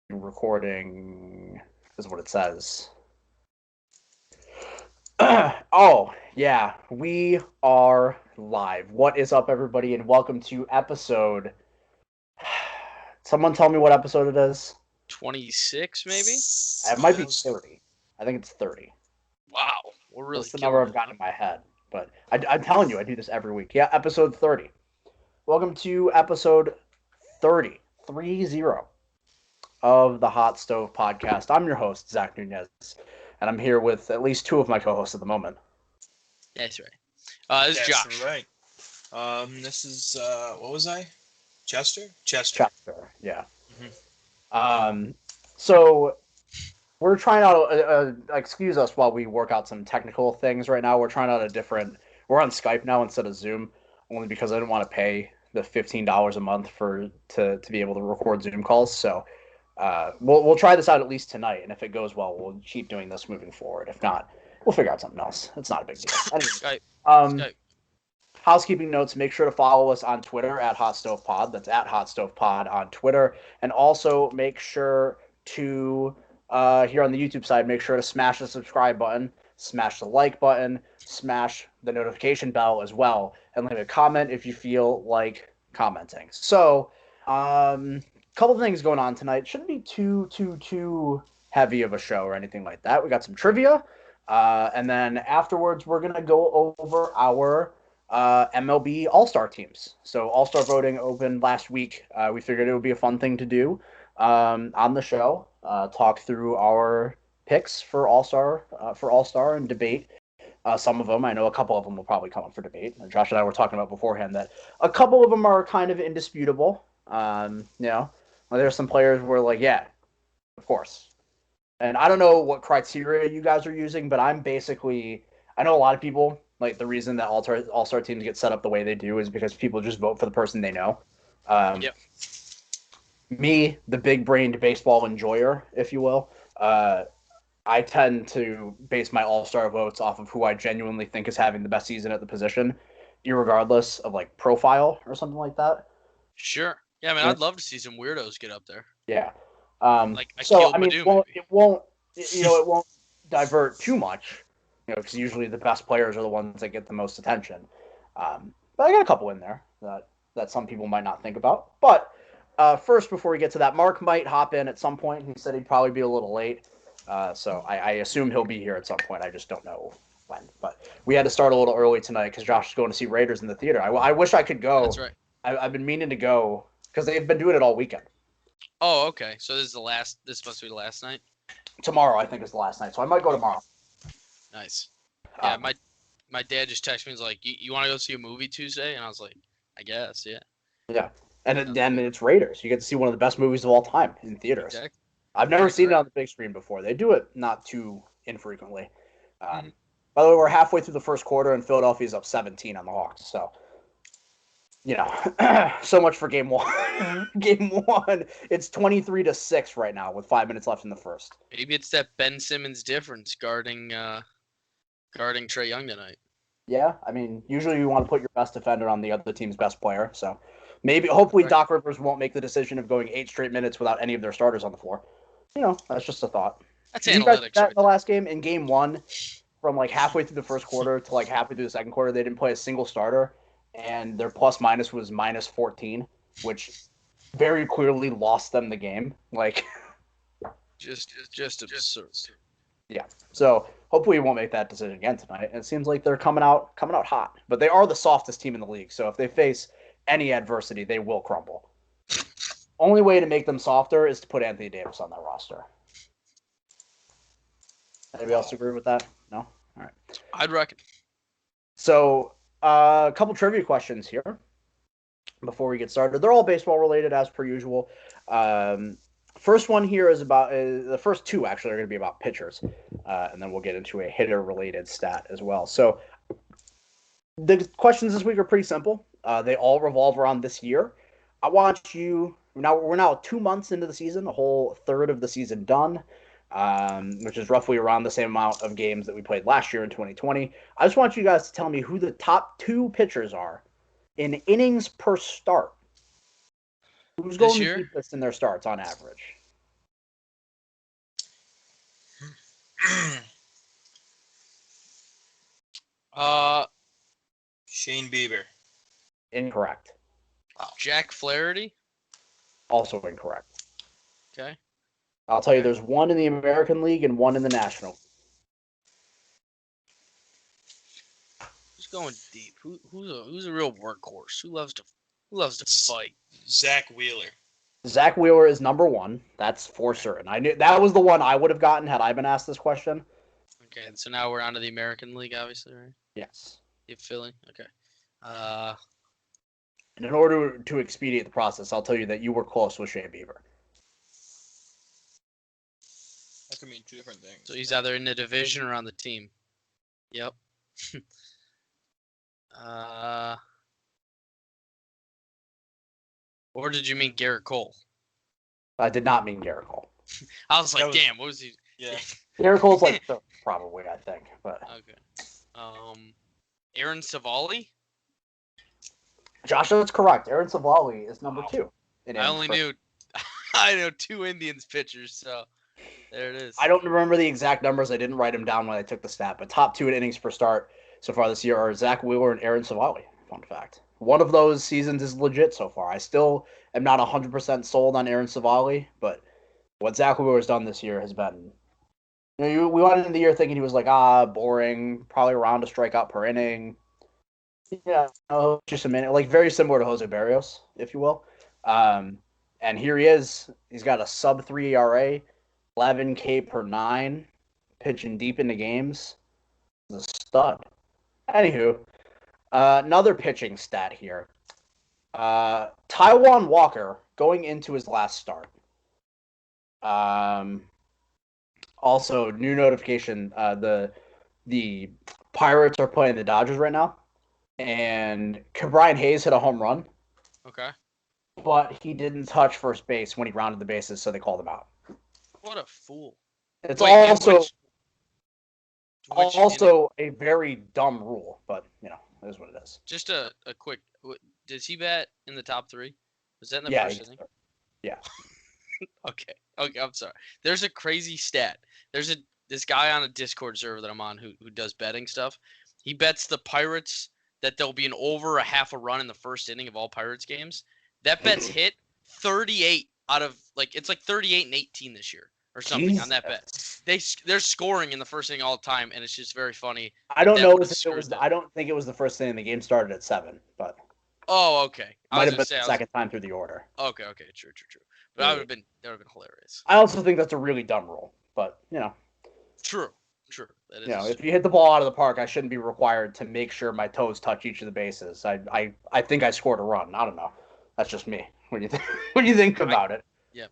recording is what it says. Oh, yeah, we are live. What is up, everybody, and welcome to episode... Someone tell me what episode it is. 26, maybe? It might be 30. I think it's 30. Wow, we're really That's the number I've got in my head. But I'm telling you, I do this every week. Yeah, episode 30. Welcome to episode 30 of the Hot Stove Podcast. I'm your host, Zach Nunez, and I'm here with at least two of my co-hosts at the moment. That's right. This is Josh. Right. This is, what was I? Chester, yeah. Mm-hmm. So we're trying out, excuse us while we work out some technical things right now. We're trying out we're on Skype now instead of Zoom, only because I didn't want to pay the $15 a month to be able to record Zoom calls. So we'll try this out at least tonight, and if it goes well, we'll keep doing this moving forward. If not, we'll figure out something else. It's not a big deal. Anyway, Skype. Housekeeping notes, make sure to follow us on Twitter at HotStovePod. That's at HotStovePod on Twitter. And also make sure to, here on the YouTube side, make sure to smash the subscribe button, smash the like button, smash the notification bell as well, and leave a comment if you feel like commenting. So, couple of things going on tonight. Shouldn't be too heavy of a show or anything like that. We got some trivia, and then afterwards we're going to go over our MLB All-Star teams. So All-Star voting opened last week. We figured it would be a fun thing to do on the show. Talk through our picks for All-Star and debate some of them. I know a couple of them will probably come up for debate. Josh and I were talking about beforehand that a couple of them are kind of indisputable. There's some players where like, yeah, of course. And I don't know what criteria you guys are using, but I know a lot of people, like, the reason that all-star teams get set up the way they do is because people just vote for the person they know. Yep. Me, the big-brained baseball enjoyer, if you will, I tend to base my all-star votes off of who I genuinely think is having the best season at the position, irregardless of, like, profile or something like that. Sure. Yeah, I mean, I'd love to see some weirdos get up there. Yeah. It won't divert too much. Because usually the best players are the ones that get the most attention. But I got a couple in there that some people might not think about. But first, before we get to that, Mark might hop in at some point. He said he'd probably be a little late. So I assume he'll be here at some point. I just don't know when. But we had to start a little early tonight because Josh is going to see Raiders in the theater. I wish I could go. That's right. I've been meaning to go because they've been doing it all weekend. Oh, okay. So this must be the last night? Tomorrow, I think, is the last night. So I might go tomorrow. Nice. Yeah, my dad just texted me. He's like, "You want to go see a movie Tuesday?" And I was like, "I guess, yeah." Yeah, and then it's Raiders. You get to see one of the best movies of all time in theaters. Exactly. I've never seen it on the big screen before. They do it not too infrequently. By the way, we're halfway through the first quarter, and Philadelphia's up 17 on the Hawks. So, so much for game one. Game one, it's 23-6 right now with 5 minutes left in the first. Maybe it's that Ben Simmons difference guarding Trae Young tonight. Yeah, I mean, usually you want to put your best defender on the other team's best player. So hopefully right. Doc Rivers won't make the decision of going 8 straight minutes without any of their starters on the floor. That's just a thought. That's analytics. Right? The last game, in game one, from like halfway through the first quarter to like halfway through the second quarter, they didn't play a single starter, and their plus-minus was -14, which very clearly lost them the game. Like, just absurd. Yeah. So hopefully he won't make that decision again tonight. And it seems like they're coming out hot. But they are the softest team in the league. So if they face any adversity, they will crumble. Only way to make them softer is to put Anthony Davis on that roster. Anybody else agree with that? No? All right. I'd reckon. So a couple trivia questions here before we get started. They're all baseball related as per usual. First one here is about the first two actually are going to be about pitchers, and then we'll get into a hitter-related stat as well. So the questions this week are pretty simple. They all revolve around this year. I want you we're now 2 months into the season, a whole third of the season done, which is roughly around the same amount of games that we played last year in 2020. I just want you guys to tell me who the top 2 pitchers are in innings per start. Who's going the deepest in their starts on average? Shane Bieber. Incorrect. Wow. Jack Flaherty. Also incorrect. Okay. I'll tell you, there's one in the American League and one in the National. Who's going deep? Who's a real workhorse? Who loves to fight? Zach Wheeler. Zach Wheeler is number one. That's for certain. I knew that was the one I would have gotten had I been asked this question. Okay, so now we're on to the American League, obviously, right? Yes. You Philly? Okay. And in order to expedite the process, I'll tell you that you were close with Shea Beaver. That could mean two different things. So he's either in the division or on the team. Yep. Or did you mean Garrett Cole? I did not mean Garrett Cole. I was like, damn, what was he? Yeah. Garrett Cole's like third, probably, I think. But okay. Aaron Sivali? Josh, that's correct. Aaron Sivali is number two. I only knew I know two Indians pitchers, so there it is. I don't remember the exact numbers. I didn't write them down when I took the stat, but top two in innings per start so far this year are Zach Wheeler and Aaron Sivali. Fun fact. One of those seasons is legit so far. I still am not 100% sold on Aaron Sivali, but what Zach Wheeler has done this year has been... we went into the year thinking he was like, boring, probably around a strikeout per inning. Yeah, just a minute. Like, very similar to Jose Barrios, if you will. And here he is. He's got a sub-3 ERA, 11 K per 9, pitching deep into games. He's a stud. Anywho, another pitching stat here. Taiwan Walker going into his last start. Also, new notification. The Pirates are playing the Dodgers right now, and Brian Hayes hit a home run. Okay. But he didn't touch first base when he rounded the bases, so they called him out. What a fool! It's also a very dumb rule, but it is what it is. Just a quick. Does he bat in the top three? Was that in the first inning? Yeah. Okay, I'm sorry. There's a crazy stat. There's this guy on a Discord server that I'm on who does betting stuff. He bets the Pirates that there'll be an over a half a run in the first inning of all Pirates games. That bet's hit 38 out of it's like 38 and 18 this year or something on that bet. They're scoring in the first inning all the time, and it's just very funny. I don't know if it was. I don't think it was the first inning. The game started at 7, but. Oh, okay. Might have been the second time through the order. Okay, true. But that would have been hilarious. I also think that's a really dumb rule, but True. That is if you hit the ball out of the park, I shouldn't be required to make sure my toes touch each of the bases. I think I scored a run. I don't know. That's just me. What do you think? What do you think about it? Yeah.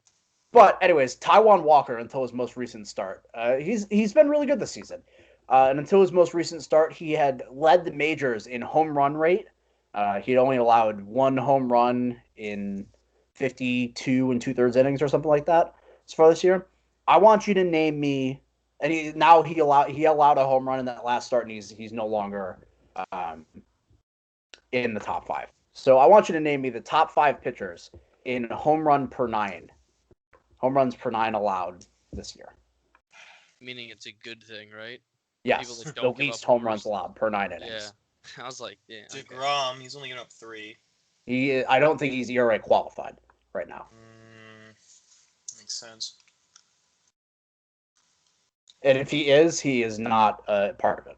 But anyways, Taiwan Walker until his most recent start, he's been really good this season. And until his most recent start, he had led the majors in home run rate. He'd only allowed one home run in 52 and 2/3 innings or something like that as far this year. I want you to name me, and he allowed a home run in that last start, and he's no longer in the top 5. So I want you to name me the top 5 pitchers in home runs per 9 allowed this year. Meaning it's a good thing, right? Yes, the least home runs allowed per 9 innings. Yeah, I was like, yeah. DeGrom, he's only giving up 3. I don't think he's ERA qualified right now. Makes sense. And if he is not part of it.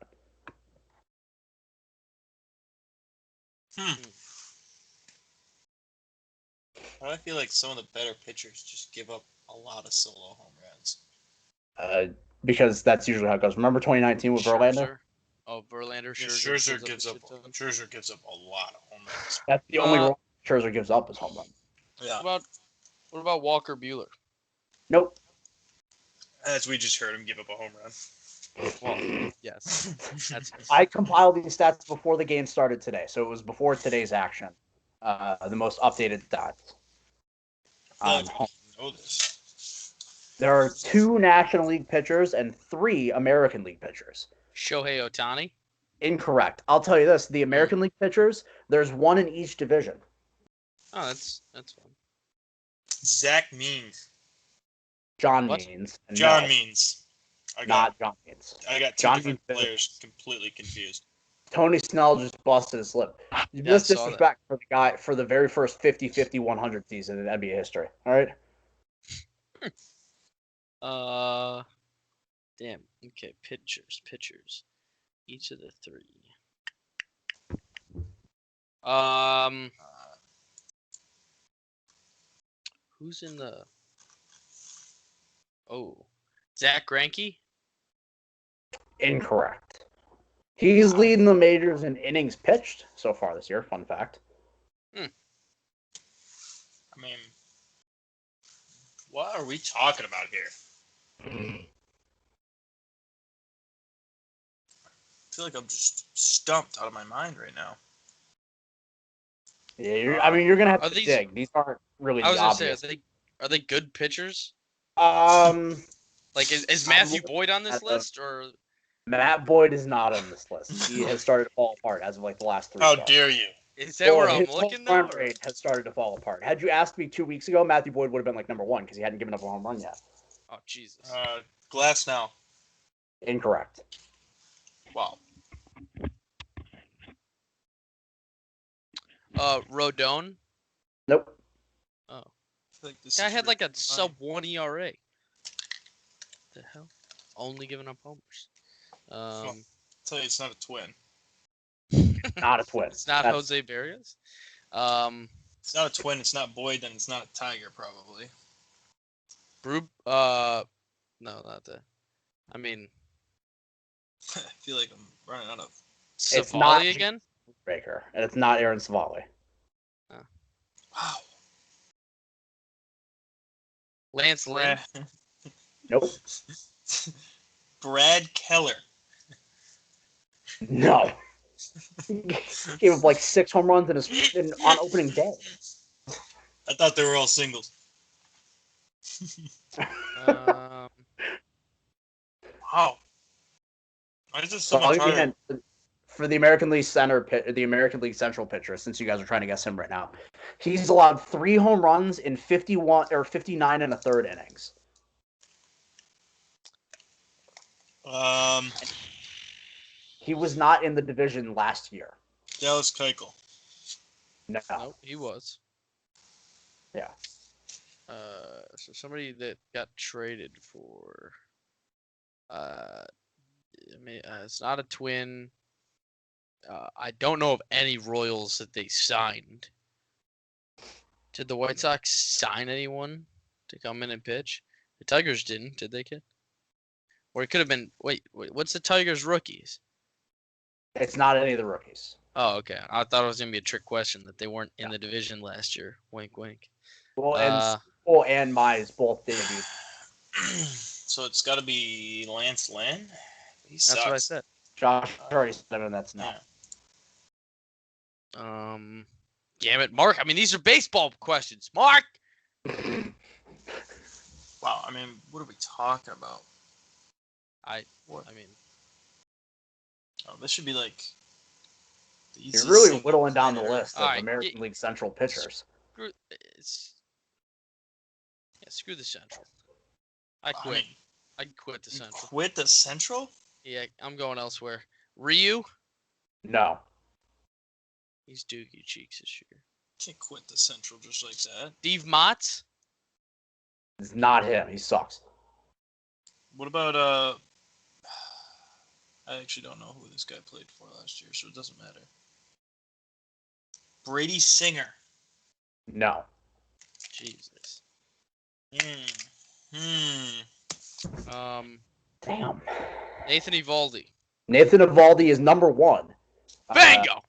I feel like some of the better pitchers just give up a lot of solo home runs. Because that's usually how it goes. Remember 2019 with Verlander? Oh, Verlander. Scherzer gives up a lot of home runs. That's the only run Scherzer gives up is home run. Yeah. What about Walker Buehler? Nope. As we just heard him give up a home run. Well, yes. I compiled these stats before the game started today, so it was before today's action. The most updated stats. I know this. There are 2 National League pitchers and 3 American League pitchers. Shohei Ohtani? Incorrect. I'll tell you this: the American League pitchers, there's 1 in each division. Oh, that's fun. Zach Means. John What? Means. John Means. Not John Means. I got 2 John different Means. players completely confused. Tony Snell just busted his lip. Yeah, I This saw that. disrespect for the guy for the very first 50-50-100 season in NBA history. All right. Damn. Okay, pitchers. Each of the three. Who's in the? Oh, Zach Greinke. Incorrect. He's leading the majors in innings pitched so far this year. Fun fact. I mean, what are we talking about here? I feel like I'm just stumped out of my mind right now. Yeah, you're gonna have Are to these- dig. These aren't really I was the gonna obvious. say, are they good pitchers? Like is Matthew Boyd on this list or? Matt Boyd is not on this list. He has started to fall apart as of like the last 3 How starts. dare you? Is that where I'm his looking home run now? rate has started to fall apart. Had you asked me 2 weeks ago, Matthew Boyd would have been like number 1 because he hadn't given up a home run yet. Oh Jesus. Glass now. Incorrect. Wow. Rodon. Nope. Oh, I feel like this guy is had like a really sub 1 ERA. The hell? Only giving up homers. I'll tell you, it's not a twin. Not a twin. It's not Jose Barrios. It's not a twin. It's not Boyd. Then it's not a Tiger, probably. No, not that. I mean, I feel like I'm running out of. It's not Sivali again. Baker, and it's not Aaron Sivali. Wow. Lance Lynn. Nope. Brad Keller. No. He gave up like 6 home runs on opening day. I thought they were all singles. Wow. Why is this so So I'll much give you a harder? hint. For the American League the American League Central pitcher, since you guys are trying to guess him right now, he's allowed 3 home runs in 51 or 59 and a third innings. He was not in the division last year. Dallas Keuchel. No. Nope, he was. Yeah. So somebody that got traded for. It's not a twin. I don't know of any Royals that they signed. Did the White Sox sign anyone to come in and pitch? The Tigers didn't, did they, kid? Or it could have been. Wait, what's the Tigers' rookies? It's not any of the rookies. Oh, okay. I thought it was gonna be a trick question that they weren't in the division last year. Wink, wink. Well, and Cole and Mize both debuted. So it's got to be Lance Lynn. He sucks. That's what I said. Josh already said it, and that's not. Yeah. Damn it, Mark. I mean, these are baseball questions. Mark! Wow. I mean, what are we talking about? Oh, this should be like. The You're easiest really single whittling down the player. list of Alright, American League Central pitchers. Screw the Central. I I quit. mean, I quit the you Central. quit the Central? Yeah, I'm going elsewhere. Ryu? No. He's Doogie Cheeks this year. Can't quit the Central just like that. Steve Motts? It's not him. He sucks. What about I actually don't know who this guy played for last year, so it doesn't matter. Brady Singer. No. Jesus. Damn. Nathan Eovaldi. Nathan Eovaldi is number 1. Bingo!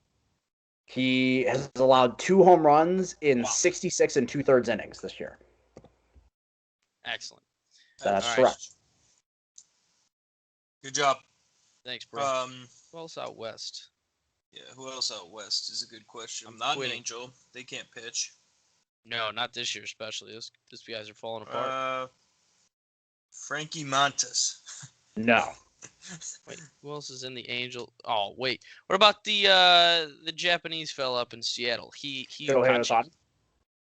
He has allowed 2 home runs in 66 and 2/3 innings this year. Excellent. That's All right. correct. Good job. Thanks, bro. Who else out west? Yeah, who else out west is a good question. I'm Not an quitting. Angel. They can't pitch. No, not this year especially. These guys are falling apart. Frankie Montes. No. Wait, who else is in the Angel? Oh, wait. What about the Japanese fella up in Seattle? He Shohei Ohtani?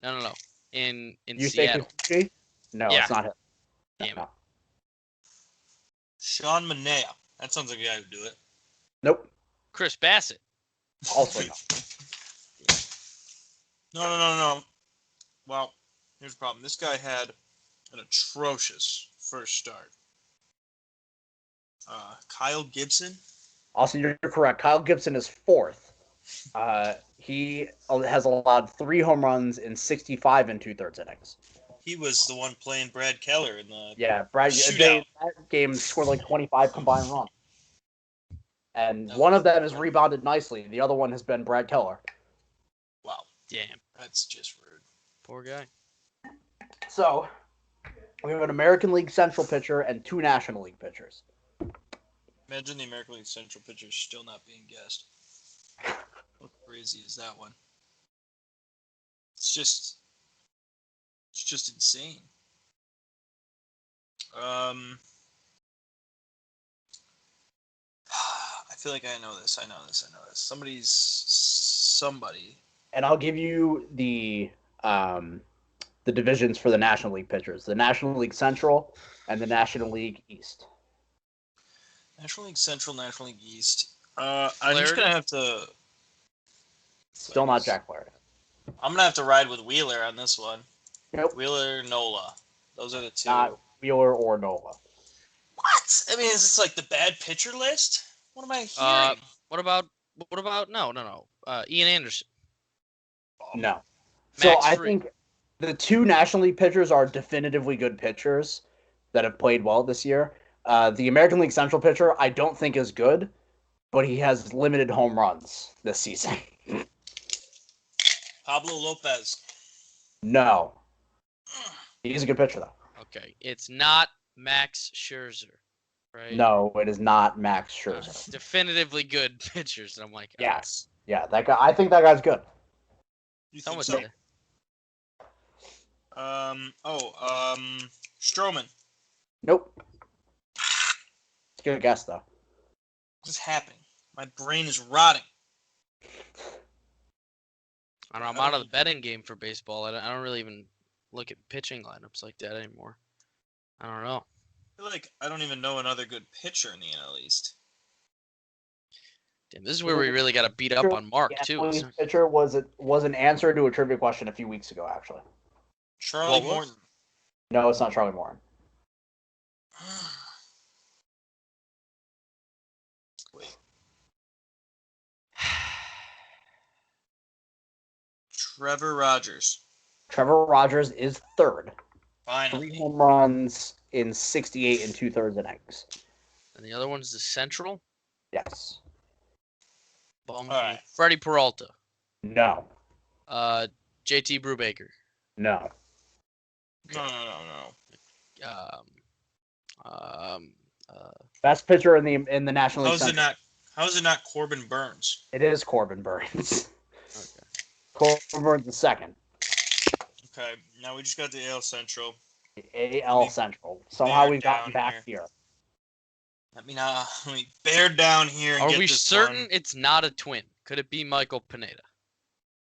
No. In You Seattle. say Kikuchi? No, Yeah. it's not him. Damn No. it. Sean Manaea. That sounds like a guy who'd do it. Nope. Chris Bassett. Also no. No. Well, here's the problem. This guy had an atrocious first start. Kyle Gibson. Also, you're correct. Kyle Gibson is fourth. He has allowed 3 home runs in 65 2/3 innings. He was the one playing Brad Keller in the That game scored like 25 combined runs. And one of them has rebounded nicely. The other one has been Brad Keller. Wow. Damn. That's just rude. Poor guy. So, we have an American League Central pitcher and 2 National League pitchers. Imagine the American League Central pitcher still not being guessed. How crazy is that one? It's just insane. I feel like I know this. Somebody. And I'll give you the divisions for the National League pitchers: the National League Central and the National League East. National League Central, National League East. I'm just gonna have to. Still not Jack Flaherty. I'm gonna have to ride with Wheeler on this one. Nope. Wheeler, Nola. Those are the two. Not Wheeler or Nola. What? I mean, is this like the bad pitcher list? What am I hearing? What about no. Ian Anderson. No. So I think the 2 National League pitchers are definitively good pitchers that have played well this year. The American League Central pitcher I don't think is good, but he has limited home runs this season. Pablo Lopez. No. He's a good pitcher, though. Okay. It's not Max Scherzer, right? No, it is not Max Scherzer. Definitively good pitchers. And I'm like, yes. Yeah, that guy. I think that guy's good. You think so? Stroman. Nope. It's a good guess, though. What's happening? My brain is rotting. I don't know. I'm out of the betting game for baseball. I don't really even look at pitching lineups like that anymore. I don't know. I feel like I don't even know another good pitcher in the NL East. Damn, this is where we really got to beat up on Mark, too. Pitcher was an answer to a trivia question a few weeks ago, actually. Charlie Morton. No, it's not Charlie Morton. Wait. Trevor Rogers. Trevor Rogers is third. Finally. 3 home runs in 68 2/3 innings. And the other one's the Central? Yes. All right. Freddie Peralta. No. JT Brubaker. No. No. Best pitcher in the National League. How is it not Corbin Burns? It is Corbin Burns. Okay. Corbin Burns is second. Okay, now we just got the AL Central. The AL Central. Somehow we've gotten back here. Let me bear down here and Are get we this certain done. it's not a twin? Could it be Michael Pineda?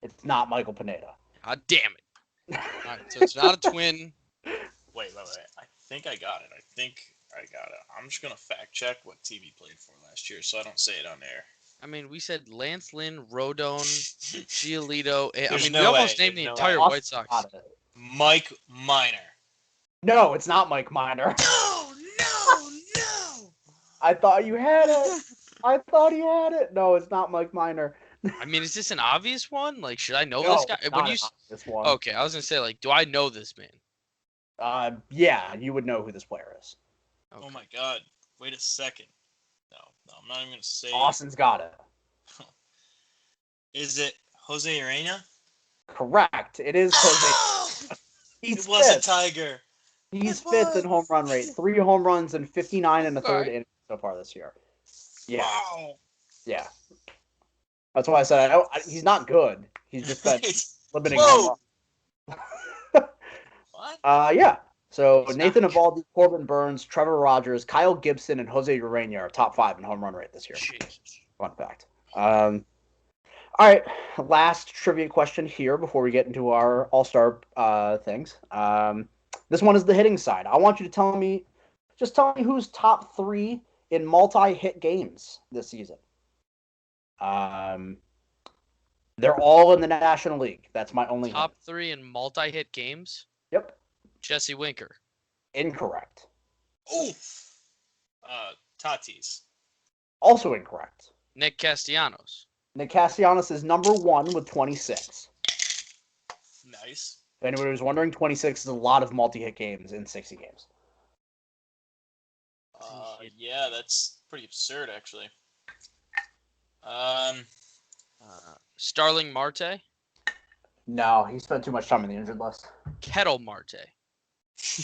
It's not Michael Pineda. God damn it. All right, so it's not a twin. Wait. I think I got it. I'm just going to fact check what team he played for last year so I don't say it on air. I mean, we said Lance Lynn, Rodon, Giolito. We no almost way. named the There's entire no White Sox. Mike Minor. No, it's not Mike Minor. No. I thought you had it. No, it's not Mike Minor. I mean, is this an obvious one? Like, should I know No, this guy? it's not this one. Okay, I was gonna say, like, do I know this man? Yeah, you would know who this player is. Okay. Oh my God! Wait a second. No, I'm not even gonna say. Austin's got it. Is it Jose Urena? Correct. It is Jose. It was a Tiger. He's fifth in home run rate. 3 home runs and 59 1/3 innings so far this year. Yeah. Wow. Yeah. That's why I said he's not good. He's just been limiting Whoa. home runs. What? Yeah. So He's Nathan not- Eovaldi, Corbin Burns, Trevor Rogers, Kyle Gibson, and Jose Urena are top 5 in home run rate this year. Jesus. Fun fact. All right. Last trivia question here before we get into our All-Star things. This one is the hitting side. I want you to tell me who's top 3 in multi-hit games this season. They're all in the National League. That's my only Top hint. 3 in multi-hit games. Yep. Jesse Winker. Incorrect. Oh. Tatis. Also incorrect. Nick Castellanos. Nick Castellanos is number 1 with 26. Nice. If anybody was wondering, 26 is a lot of multi-hit games in 60 games. Yeah, that's pretty absurd, actually. Starling Marte. No, he spent too much time on the injured list. Kendall Marte.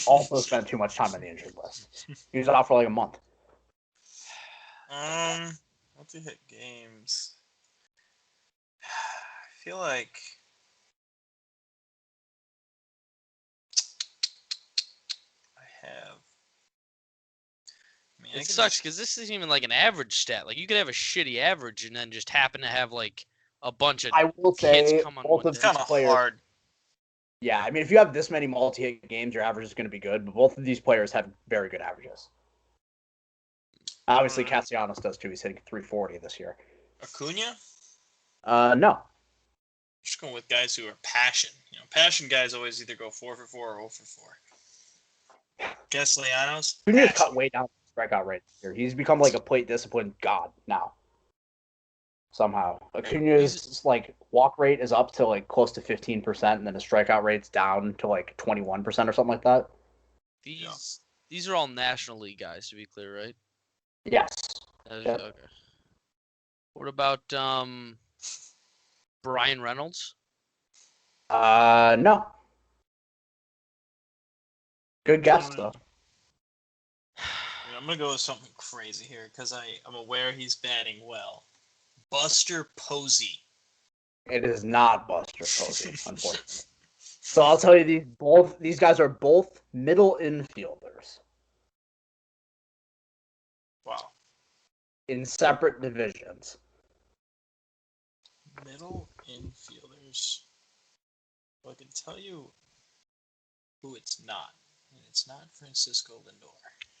Also spent too much time on the injured list. He was out for like a month. Multi-hit games. I feel like I have. I mean, It sucks because this isn't even like an average stat. Like you could have a shitty average and then just happen to have like a bunch of I will hits say come on both one of day. It's kind of players- hard. Yeah, I mean, if you have this many multi-hit games, your average is going to be good. But both of these players have very good averages. Obviously, Castellanos does too. He's hitting 340 this year. Acuna? No. Just going with guys who are passion. Passion guys always either go 4 for 4 or 0 for 4. Castellanos? Acuna's cut way down the strikeout rate this year. He's become like a plate discipline god now. Somehow. Acuna's like walk rate is up to like close to 15%, and then his strikeout rate's down to like 21% or something like that. These are all National League guys, to be clear, right? Yes. Yep. Okay. What about Brian Reynolds? No. Good guess though. I'm going to go with something crazy here because I'm aware he's batting well. Buster Posey. It is not Buster Posey, unfortunately. So I'll tell you, these guys are both middle infielders. Wow. In separate divisions. Middle infielders. Well, I can tell you who it's not. And it's not Francisco Lindor.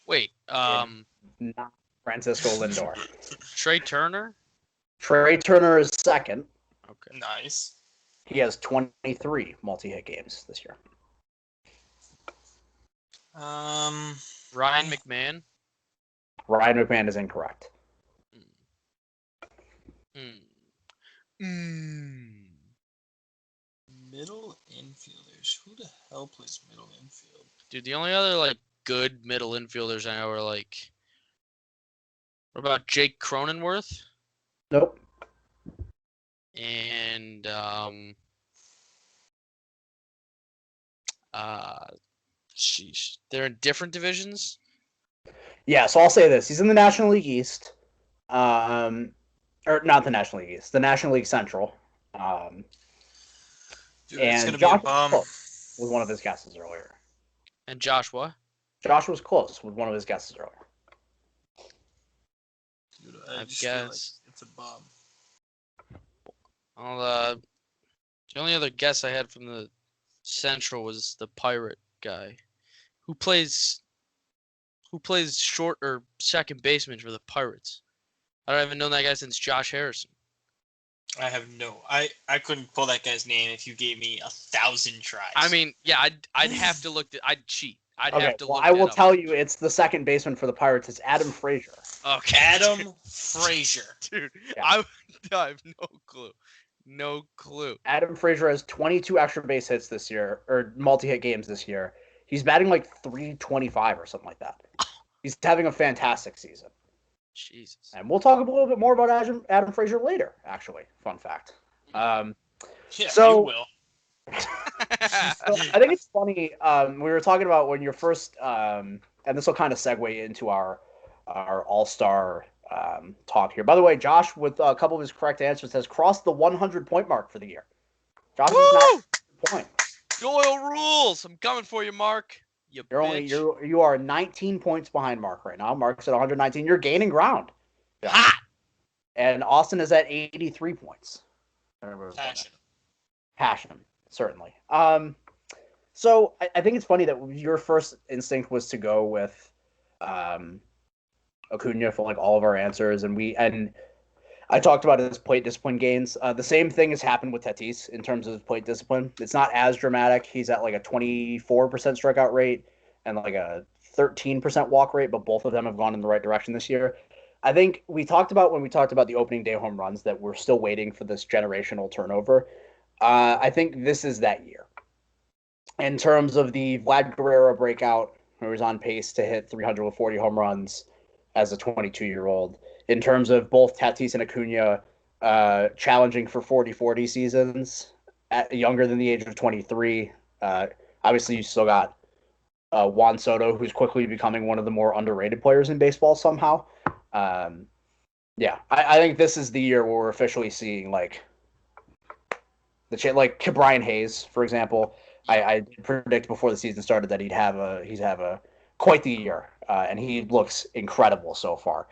Wait, Not Francisco Lindor. Trey Turner? Trey Turner is second. Okay. Nice. He has 23 multi-hit games this year. Ryan McMahon? Ryan McMahon is incorrect. Middle infielders. Who the hell plays middle infield? Dude, the only other like good middle infielders I know are like. What about Jake Cronenworth? Nope. And sheesh, they're in different divisions. Yeah, so I'll say this: he's in the National League East, or not the National League East, the National League Central. Dude, it's And gonna be a Josh bum. was one of his guesses earlier. And Joshua. Josh was close with one of his guesses earlier. Dude, I just feel like guess. it's a bum. The only other guess I had from the Central was the Pirate guy, who plays short or second baseman for the Pirates. I don't even know that guy since Josh Harrison. I have no. I couldn't pull that guy's name if you gave me 1,000 tries. I mean, yeah, I'd have to look. I'd cheat. I'd Okay, have to well, look. I will that up. tell you, it's the second baseman for the Pirates. It's Adam Fraser. Okay, Adam Fraser. dude, Yeah. I have no clue. No clue. Adam Fraser has 22 extra base hits this year, or multi-hit games this year. He's batting like 325 or something like that. He's having a fantastic season. Jesus. And we'll talk a little bit more about Adam Fraser later, actually. Fun fact. Yeah, So- you will. So I think it's funny. We were talking about when you're first, and this will kind of segue into our All-Star talk here. By the way, Josh, with a couple of his correct answers, has crossed the 100-point mark for the year. Josh is Woo! now at point. Doyle rules. I'm coming for you, Mark. You bitch. You are 19 points behind Mark right now. Mark's at 119. You're gaining ground. Hot. And Austin is at 83 points. Passion, certainly. So I think it's funny that your first instinct was to go with Acuna for like all of our answers, and I talked about his plate discipline gains. The same thing has happened with Tatis in terms of his plate discipline. It's not as dramatic. He's at like a 24% strikeout rate and like a 13% walk rate, but both of them have gone in the right direction this year. I think we talked about when we talked about the opening day home runs that we're still waiting for this generational turnover. I think this is that year. In terms of the Vlad Guerrero breakout, who was on pace to hit 340 home runs as a 22-year-old. In terms of both Tatis and Acuna challenging for 40-40 seasons, younger than the age of 23. Obviously, you still got Juan Soto, who's quickly becoming one of the more underrated players in baseball somehow. Yeah, I think this is the year where we're officially seeing like Brian Hayes, for example. I did predict before the season started that he'd have a quite the year, and he looks incredible so far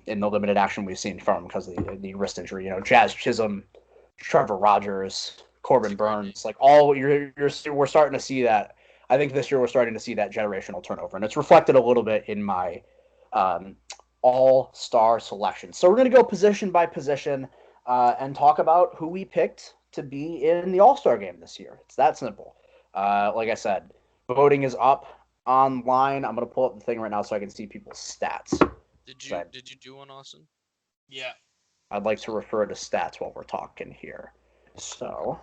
in the limited action we've seen from him because of the wrist injury. You know, Jazz Chisholm, Trevor Rogers, Corbin Burns, like all we're starting to see that. I think this year we're starting to see that generational turnover, and it's reflected a little bit in my all-star selection. So we're going to go position by position and talk about who we picked to be in the All-Star game this year. It's that simple. Like I said, voting is up online. I'm going to pull up the thing right now so I can see people's stats. Did you do one, Austin? Yeah. I'd like to refer to stats while we're talking here. So.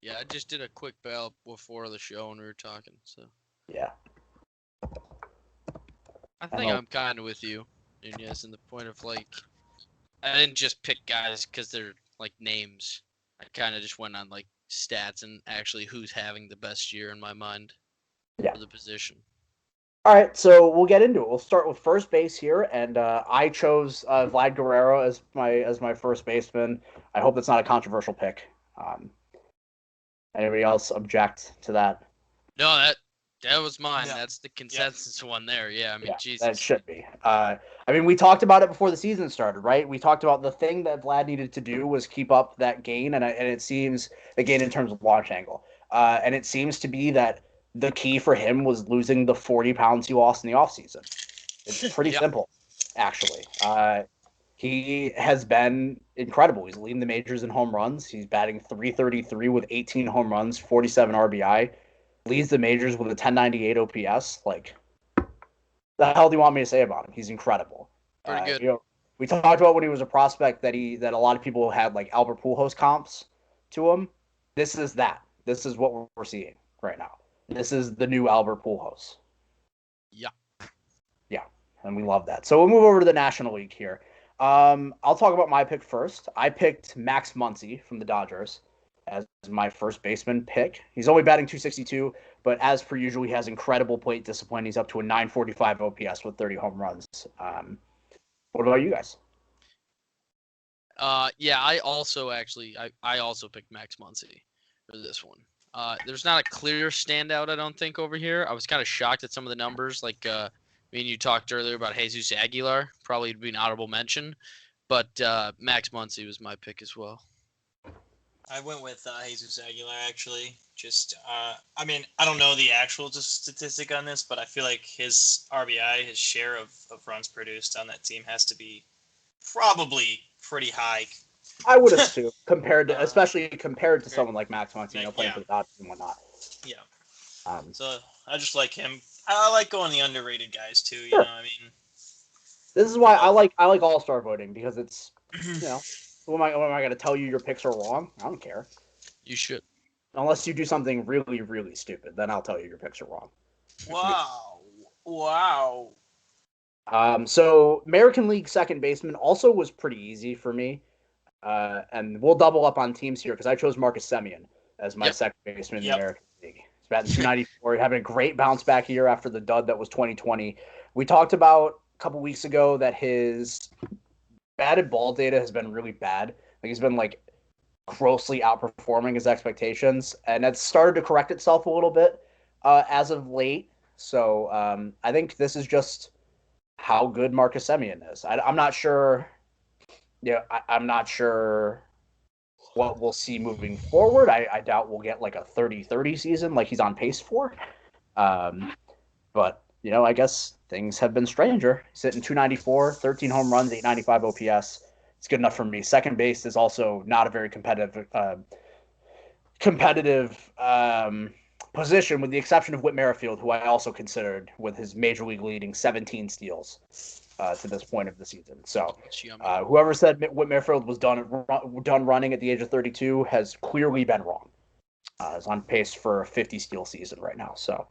Yeah, I just did a quick bell before the show when we were talking. So. Yeah. I think I'm kind of with you, Nunez, in the point of like, I didn't just pick guys because they're like names. I kind of just went on like stats and actually who's having the best year in my mind for the position. All right, so we'll get into it. We'll start with first base here, and I chose Vlad Guerrero as my first baseman. I hope that's not a controversial pick. Anybody else object to that? No, that was mine. Yeah. That's the consensus one there. Yeah, I mean, Jesus. That should be. I mean, we talked about it before the season started, right? We talked about the thing that Vlad needed to do was keep up that gain, and it seems the gain in terms of launch angle. And it seems to be that the key for him was losing the 40 pounds he lost in the offseason. It's pretty simple, actually. He has been incredible. He's leading the majors in home runs. He's batting .333 with 18 home runs, 47 RBI. Leads the majors with a 1098 OPS. Like, the hell do you want me to say about him? He's incredible. Pretty good. You know, we talked about when he was a prospect that a lot of people had like Albert Pujols comps to him. This is that. This is what we're seeing right now. This is the new Albert Pujols. Yeah. Yeah, and we love that. So we'll move over to the National League here. I'll talk about my pick first. I picked Max Muncy from the Dodgers as my first baseman pick. He's only batting .262, but as per usual, he has incredible plate discipline. He's up to a .945 OPS with 30 home runs. What about you guys? Yeah, I also picked Max Muncy for this one. There's not a clear standout, I don't think, over here. I was kind of shocked at some of the numbers. Like, me and you talked earlier about Jesus Aguilar. Probably would be an honorable mention. But Max Muncy was my pick as well. I went with Jesus Aguilar, actually. Just, I mean, I don't know the actual statistic on this, but I feel like his RBI, his share of runs produced on that team has to be probably pretty high. I would assume, especially compared to someone like Max Muncy, playing for the Dodgers and whatnot. Yeah. So I just like him. I like going the underrated guys too. You know what I mean? This is why I like All-Star voting, because it's What am I going to tell you your picks are wrong? I don't care. You should. Unless you do something really, really stupid, then I'll tell you your picks are wrong. Wow. So American League second baseman also was pretty easy for me. And we'll double up on teams here because I chose Marcus Simeon as my second baseman in the American League. He's batting .294, having a great bounce back year after the dud that was 2020. We talked about a couple weeks ago that his batted ball data has been really bad. Like, he's been like grossly outperforming his expectations, and it's started to correct itself a little bit as of late. So I think this is just how good Marcus Simeon is. I'm not sure. I'm not sure what we'll see moving forward. I doubt we'll get like a 30-30 season like he's on pace for. But I guess things have been stranger. He's hitting 294, 13 home runs, 895 OPS. It's good enough for me. Second base is also not a very competitive position, with the exception of Whit Merrifield, who I also considered with his major league leading 17 steals to this point of the season. So whoever said Whit Merrifield was done running at the age of 32 has clearly been wrong. Is on pace for a 50 steal season right now. So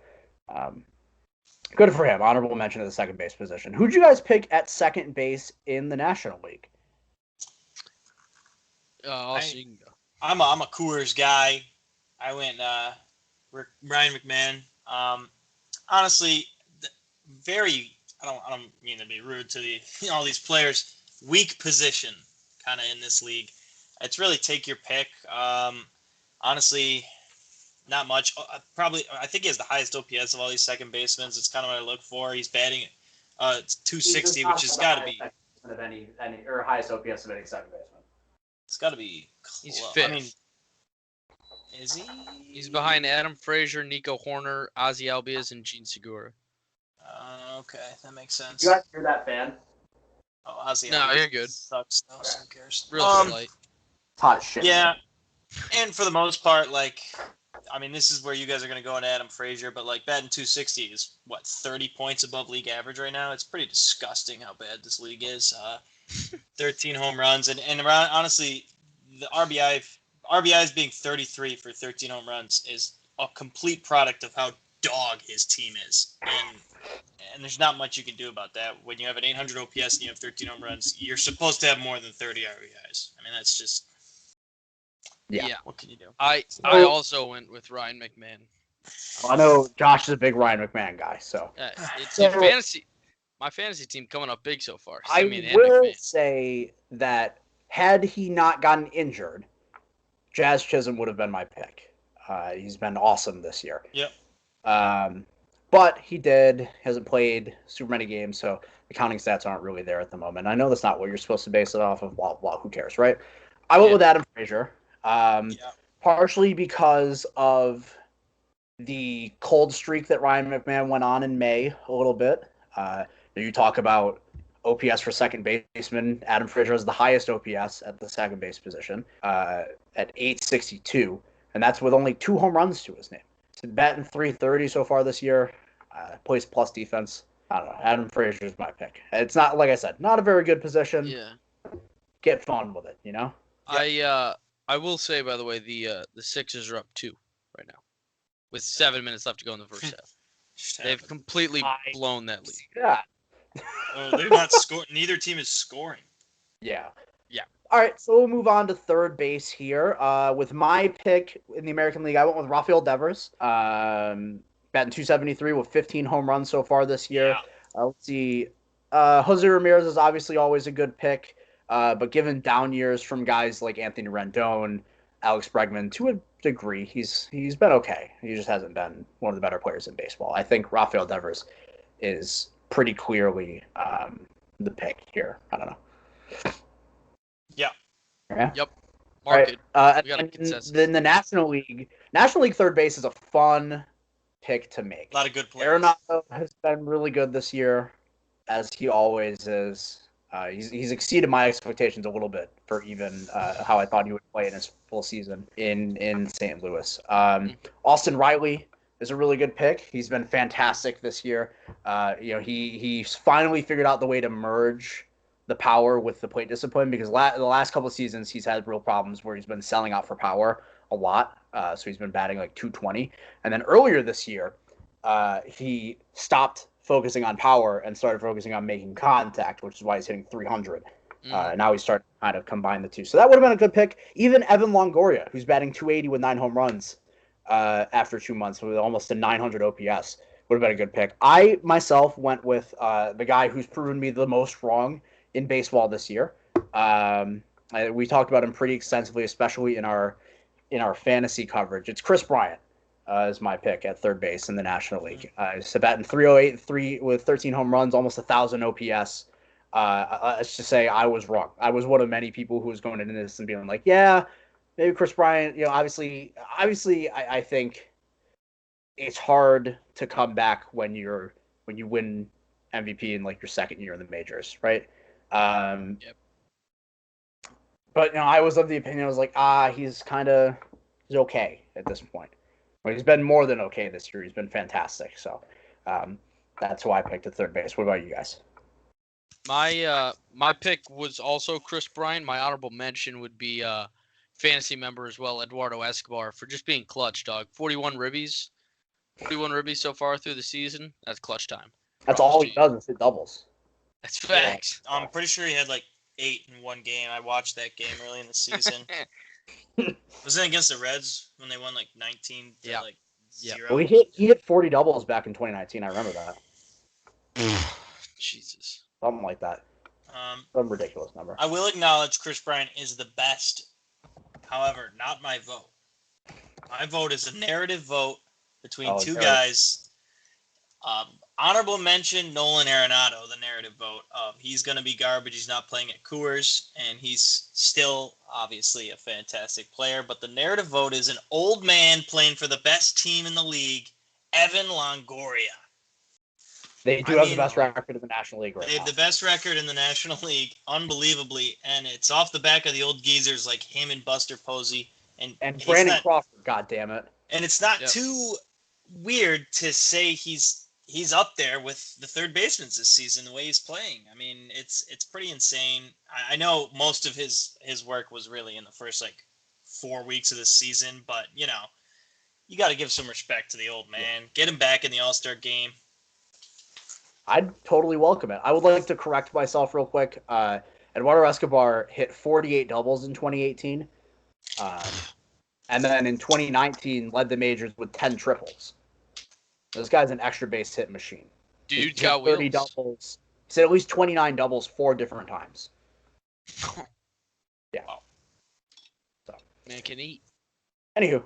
good for him. Honorable mention of the second base position. Who'd you guys pick at second base in the National League? I'm a Coors guy. I went Ryan McMahon. Honestly, I don't mean to be rude to all these players. Weak position, kind of in this league. It's really take your pick. Honestly, not much. I think he has the highest OPS of all these second basemen. It's kind of what I look for. He's batting it's 260, which has got to be of any or highest OPS of any second baseman. It's got to be close. He's fifth. I mean, is he? He's behind Adam Fraser, Nico Horner, Ozzy Albies, and Gene Segura. Okay, that makes sense. You guys hear that fan? Oh, Ozzy. No, you're good. Sucks. No, so who cares? Real slight. Hot shit. Yeah, and for the most part, this is where you guys are going to go on Adam Frazier, but batting 260 is 30 points above league average right now. It's pretty disgusting how bad this league is. 13 home runs and around, honestly, the RBIs being 33 for 13 home runs is a complete product of how dog his team is, and there's not much you can do about that. When you have an 800 OPS and you have 13 home runs, you're supposed to have more than 30 RBIs. I mean, that's just. Yeah. What can you do? I also went with Ryan McMahon. I know Josh is a big Ryan McMahon guy, so. It's in fantasy. My fantasy team coming up big so far. Simeon I will say that had he not gotten injured, Jazz Chisholm would have been my pick. He's been awesome this year. Yep. But he hasn't played super many games, so the counting stats aren't really there at the moment. I know that's not what you're supposed to base it off of. Blah, blah, who cares, right? I went with Adam Frazier. Partially because of the cold streak that Ryan McMahon went on in May a little bit. You talk about OPS for second baseman. Adam Frazier has the highest OPS at the second base position at 862, and that's with only 2 home runs to his name. He's batting 330 so far this year. Plays plus defense. I don't know. Adam Frazier is my pick. It's not, like I said, not a very good position. Yeah. Get fun with it, I will say, by the way, the Sixers are up 2 right now, with 7 minutes left to go in the first half. They've completely blown that lead. Yeah. They're not scoring. Neither team is scoring. Yeah. Yeah. All right, so we'll move on to third base here. With my pick in the American League, I went with Rafael Devers, batting 273 with 15 home runs so far this year. Yeah. Let's see. Jose Ramirez is obviously always a good pick, but given down years from guys like Anthony Rendon, Alex Bregman, to a degree, he's been okay. He just hasn't been one of the better players in baseball. I think Rafael Devers is pretty clearly the pick here. I don't know. Yeah. Yeah. Yep. Market. Right. We got a consensus. Then the National League third base is a fun pick to make. A lot of good players. Arenado has been really good this year, as he always is. He's exceeded my expectations a little bit for even how I thought he would play in his full season in St. Louis. Austin Riley is a really good pick. He's been fantastic this year. He's finally figured out the way to merge the power with the plate discipline, because the last couple of seasons he's had real problems where he's been selling out for power a lot. So he's been batting like 220. And then earlier this year, he stopped focusing on power and started focusing on making contact, which is why he's hitting 300. Now he's starting to kind of combine the two. So that would have been a good pick. Even Evan Longoria, who's batting 280 with 9 home runs after 2 months with almost a 900 OPS, would have been a good pick. I myself went with the guy who's proven me the most wrong in baseball this year. We talked about him pretty extensively, especially in our fantasy coverage. It's Chris Bryant. Is my pick at third base in the National League. He's batting 308 with 13 home runs, almost 1,000 OPS. Let's just say I was wrong. I was one of many people who was going into this and being like, yeah, maybe Chris Bryant. Obviously, I think it's hard to come back when you're when you win MVP in like your second year in the majors, right? Yep. But I was of the opinion I was like, he's okay at this point. Well, he's been more than okay this year. He's been fantastic. So that's why I picked at third base. What about you guys? My pick was also Chris Bryant. My honorable mention would be fantasy member as well, Eduardo Escobar, for just being clutch, dog. 41 ribbies so far through the season. That's clutch time. That's all he does is hit doubles. That's facts. I'm pretty sure he had like 8 in one game. I watched that game early in the season. Was it against the Reds when they won like 19 to like 0? Well, he hit 40 doubles back in 2019. I remember that. Jesus. Something like that. Some ridiculous number. I will acknowledge Chris Bryant is the best. However, not my vote. My vote is a narrative vote between two guys. Honorable mention, Nolan Arenado, the narrative vote. He's going to be garbage. He's not playing at Coors, and he's still obviously a fantastic player. But the narrative vote is an old man playing for the best team in the league, Evan Longoria. They do have the best record in the National League right now. They have the best record in the National League, unbelievably, and it's off the back of the old geezers like him and Buster Posey. And Brandon Crawford, goddammit. And it's not too weird to say he's up there with the third baseman this season, the way he's playing. I mean, it's pretty insane. I know most of his work was really in the first, 4 weeks of the season, but, you got to give some respect to the old man. Get him back in the All-Star game. I'd totally welcome it. I would like to correct myself real quick. Eduardo Escobar hit 48 doubles in 2018. And then in 2019 led the majors with 10 triples. This guy's an extra base hit machine. Dude got 30 wheels. doubles. He's hit at least 29 doubles 4 different times. Yeah. So. Man can eat. Anywho,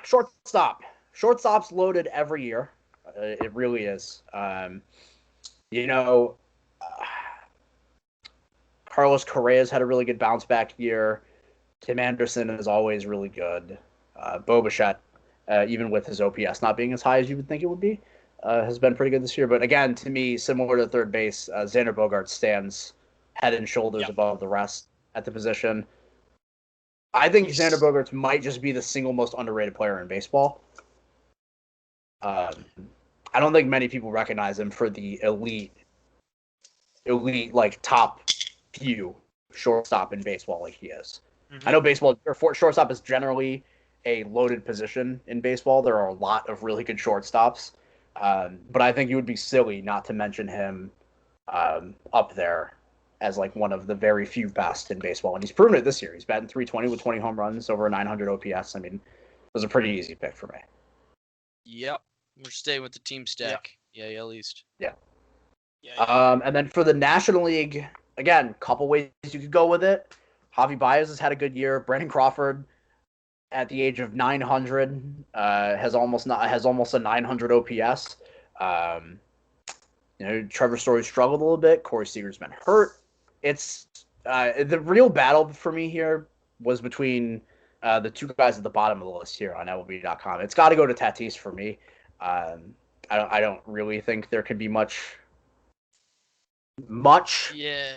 shortstop. Shortstop's loaded every year. It really is. Carlos Correa's had a really good bounce back year. Tim Anderson is always really good. Bo Bichette, even with his OPS not being as high as you would think it would be, has been pretty good this year. But again, to me, similar to third base, Xander Bogaerts stands head and shoulders above the rest at the position. I think Xander Bogaerts might just be the single most underrated player in baseball. I don't think many people recognize him for the elite top few shortstop in baseball like he is. Mm-hmm. I know shortstop is generally a loaded position in baseball. There are a lot of really good shortstops, but I think it would be silly not to mention him up there as one of the very few best in baseball, and he's proven it this year. He's batting .320 with 20 home runs, over a 900 OPS. I mean, it was a pretty easy pick for me. Yep. We're staying with the team stack. Yeah, at least. Yeah. And then for the National League, again, couple ways you could go with it. Javi Baez has had a good year. Brandon Crawford, at the age of 900, has almost a 900 OPS. Trevor Story struggled a little bit. Corey Seager's been hurt. It's the real battle for me here was between the two guys at the bottom of the list here on MLB.com. It's got to go to Tatis for me. I don't really think there can be much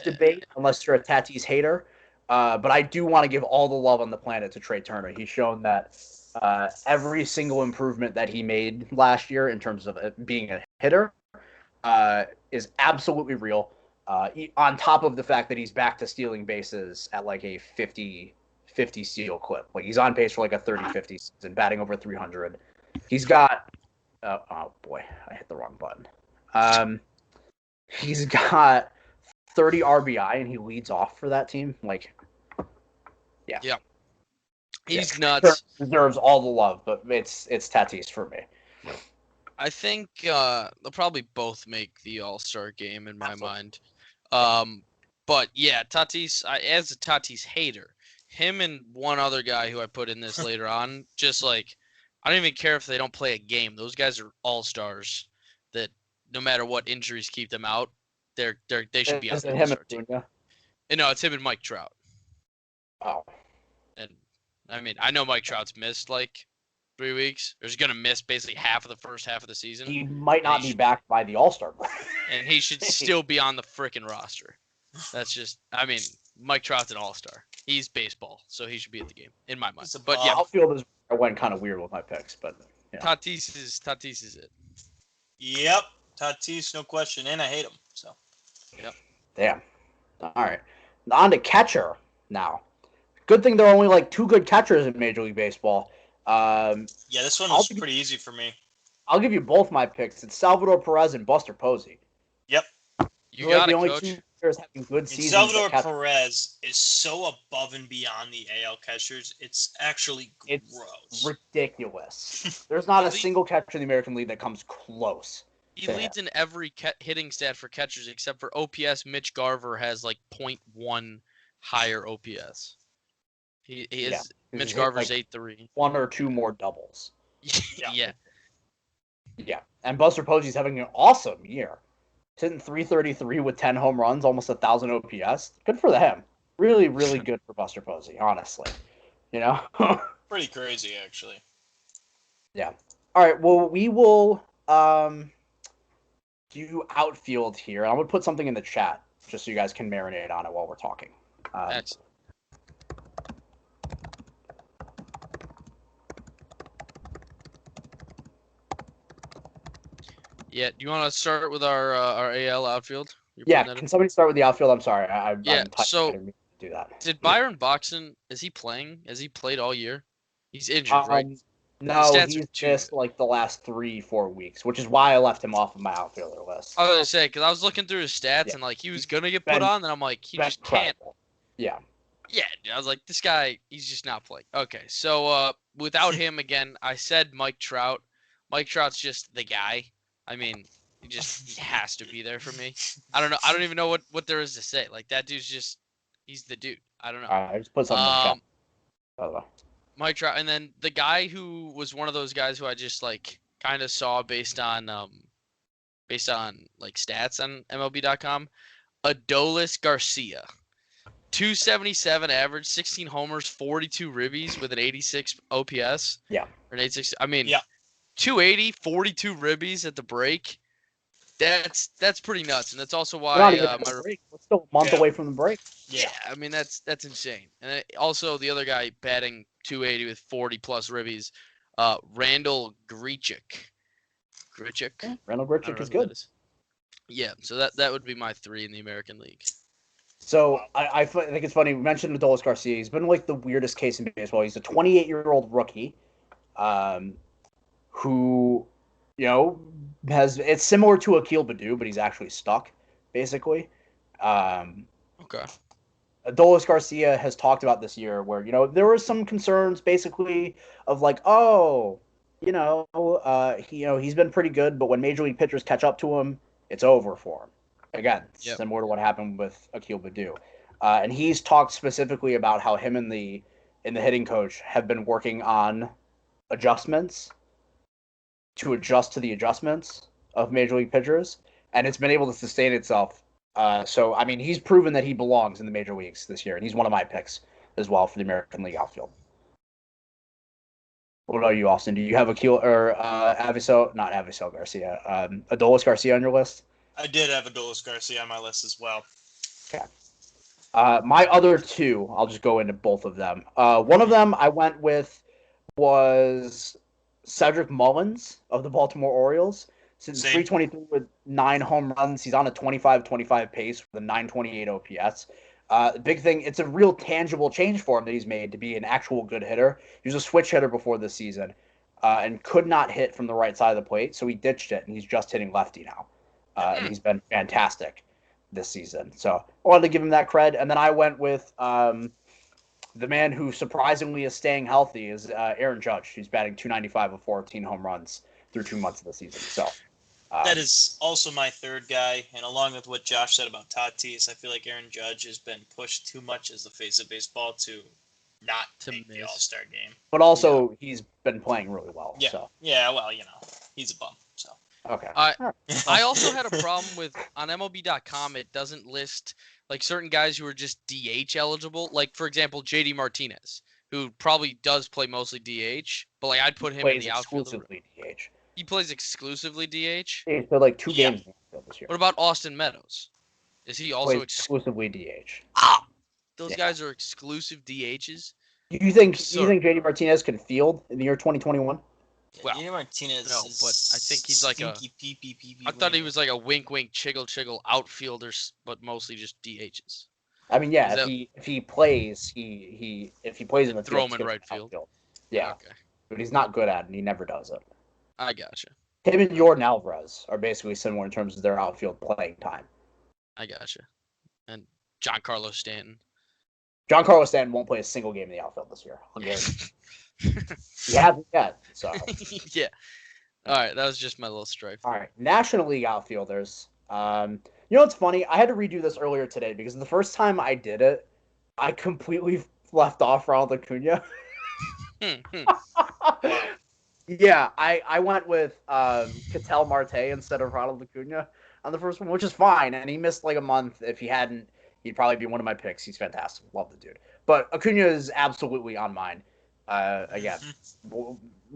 debate unless you're a Tatis hater. But I do want to give all the love on the planet to Trey Turner. He's shown that every single improvement that he made last year in terms of being a hitter is absolutely real. On top of the fact that he's back to stealing bases at a 50 steal clip. He's on pace for a 30-50 season, batting over 300. He's got oh boy, I hit the wrong button. He's got 30 RBI and he leads off for that team. Yeah. He's nuts. Deserves all the love, but it's Tatis for me. I think they'll probably both make the All-Star game in my mind. But yeah, Tatis, as a Tatis hater, him and one other guy who I put in this later on, just I don't even care if they don't play a game. Those guys are all-stars that no matter what injuries keep them out, they should be on the All-Star team. No, it's him and Mike Trout. Oh. And I mean, I know Mike Trout's missed 3 3 weeks, or he's going to miss basically half of the first half of the season. He might not be back by the All-Star break. And he should still be on the freaking roster. That's just, I mean, Mike Trout's an All-Star. He's baseball, so he should be at the game, in my mind. But yeah. Outfielders, I went kind of weird with my picks, but yeah. Tatis is it. Yep. Tatis, no question. And I hate him. So. Yep. Damn. All right. On to catcher now. Good thing there are only like 2 good catchers in Major League Baseball. Yeah, this one was pretty easy for me. I'll give you both my picks. It's Salvador Perez and Buster Posey. Yep. You got the it, only Coach. 2 players having good seasons. Salvador Perez is so above and beyond the AL catchers. It's actually gross. It's ridiculous. There's not a single catcher in the American League that comes close. He leads in every hitting stat for catchers except for OPS. Mitch Garver has like 0.1 higher OPS. He is Mitch Garver's like 8.3. 1 or 2 more doubles. Yeah. Yeah. And Buster Posey's having an awesome year. He's hitting 333 with 10 home runs, almost 1,000 OPS. Good for them. Really, really good for Buster Posey, honestly. You know? Pretty crazy, actually. Yeah. All right. Well, we will do outfield here. I'm going to put something in the chat just so you guys can marinate on it while we're talking. Excellent. Yeah, do you want to start with our AL outfield? Can somebody start with the outfield? I'm sorry. I'm so I didn't mean to do that. Did Byron Buxton, is he playing? Has he played all year? He's injured, right? No, he's missed like the last 3-4 weeks, which is why I left him off of my outfielder list. I was going to say, because I was looking through his stats and like he was going to get put on, and I'm like, he just can't. Yeah. Yeah, I was like, this guy, he's just not playing. Okay, so without him, again, I said Mike Trout. Mike Trout's just the guy. I mean, he has to be there for me. I don't know. I don't even know what there is to say. Like, that dude's just, he's the dude. I don't know. All right, I just put something in the chat. By the way. Mike Trout, and then the guy who was one of those guys who I just, like, kind of saw based on like, stats on MLB.com, Adolis Garcia. 277 average, 16 homers, 42 ribbies with an 86 OPS. Yeah. Or an 86. I mean, yeah. 280, 42 ribbies at the break. That's pretty nuts, and that's also why we're still a month away from the break. Yeah, I mean that's insane. And also the other guy batting 280 with 40 plus ribbies, Randall Grichuk. Yeah, Randall Grichuk is good. Yeah, so that would be my 3 in the American League. So I think it's funny. We mentioned Adolis Garcia. He's been like the weirdest case in baseball. He's a 28-year-old rookie, who, you know, it's similar to Akil Baddoo, but he's actually stuck, basically. Okay. Adolis Garcia has talked about this year where, you know, there were some concerns basically of like, he's been pretty good, but when major league pitchers catch up to him, it's over for him. Again, similar to what happened with Akil Baddoo. And he's talked specifically about how him and the hitting coach have been working on adjustments to adjust to the adjustments of major league pitchers, and it's been able to sustain itself. So, I mean, he's proven that he belongs in the major leagues this year, and he's one of my picks as well for the American League outfield. What about you, Austin? Do you have Avisail Garcia, Adolis Garcia on your list? I did have Adolis Garcia on my list as well. Okay. My other 2, I'll just go into both of them. One of them I went with was Cedric Mullins of the Baltimore Orioles. Since 323 with 9 home runs, he's on a 25-25 pace with a 928 OPS. The big thing, it's a real tangible change for him that he's made to be an actual good hitter. He was a switch hitter before this season and could not hit from the right side of the plate, so he ditched it, and he's just hitting lefty now. And he's been fantastic this season. So I wanted to give him that cred. And then I went with the man who surprisingly is staying healthy is Aaron Judge. He's batting 295 with 14 home runs through 2 months of the season. So that is also my 3rd guy. And along with what Josh said about Tatis, I feel like Aaron Judge has been pushed too much as the face of baseball to not make the All-Star game. But also, he's been playing really well. Yeah. So. Yeah, well, you know, he's a bum. So. Okay. I also had a problem with on MLB.com. It doesn't list like certain guys who are just DH eligible. Like for example, JD Martinez, who probably does play mostly DH, but like I'd put him in Plays the outfield. exclusively DH. He plays exclusively DH. He played like 2 games in the outfield this year. What about Austin Meadows? Is he also Plays exclusively DH? Those guys are exclusive DHs. You think JD Martinez can field in the year 2021? Well, JD Martinez no, but I think he's like I thought he was like a wink, chiggle outfielder, but mostly just DHs. I mean, yeah. If he plays, if he plays in the throw field, him in right field. Yeah, okay. But he's not good at it, and he never does it. I gotcha. Him and Jordan Alvarez are basically similar in terms of their outfield playing time. I gotcha. And Giancarlo Stanton. Giancarlo Stanton won't play a single game in the outfield this year. He hasn't yet. So yeah. All right, that was just my little strife. All right, National League outfielders. You know what's funny? I had to redo this earlier today because the first time I did it, I completely left off Ronald Acuna. Yeah, I went with Ketel Marte instead of Ronald Acuna on the first one, which is fine. And he missed like a month. If he hadn't, he'd probably be one of my picks. He's fantastic. Love the dude. But Acuna is absolutely on mine. Again,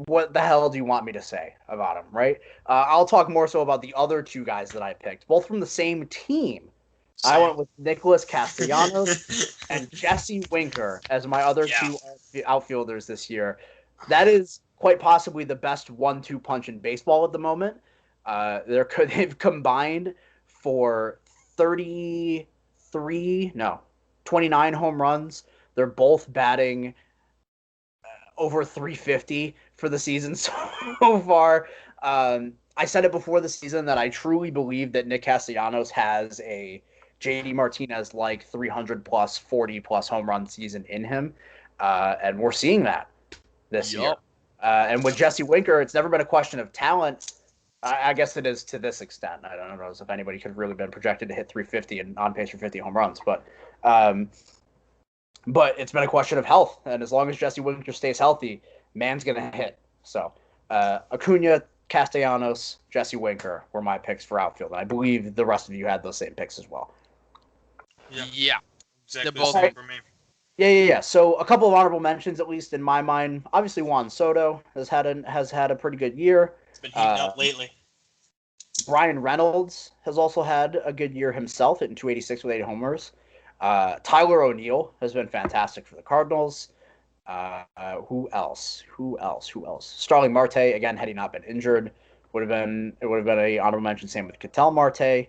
what the hell do you want me to say about him, right? I'll talk more so about the other two guys that I picked, both from the same team. Same. I went with Nicholas Castellanos and Jesse Winker as my other two outfielders this year. That is quite possibly the best 1-2 punch in baseball at the moment. They've combined for 29 home runs. They're both batting over 350 for the season so far. I said it before the season that I truly believe that Nick Castellanos has a JD Martinez like 300 plus 40 plus home run season in him. And we're seeing that this year. And with Jesse Winker, it's never been a question of talent. I guess it is to this extent. I don't know if anybody could have really been projected to hit 350 and on pace for 50 home runs, but it's been a question of health. And as long as Jesse Winker stays healthy, man's going to hit. So Acuna, Castellanos, Jesse Winker were my picks for outfield. And I believe the rest of you had those same picks as well. Yeah. Exactly the same for me. Yeah. So a couple of honorable mentions, at least in my mind. Obviously, Juan Soto has had a pretty good year. It's been heating up lately. Brian Reynolds has also had a good year himself, hitting 286 with 8 homers. Tyler O'Neill has been fantastic for the Cardinals. Who else? Starling Marte, again, had he not been injured, would have been a honorable mention. Same with Ketel Marte.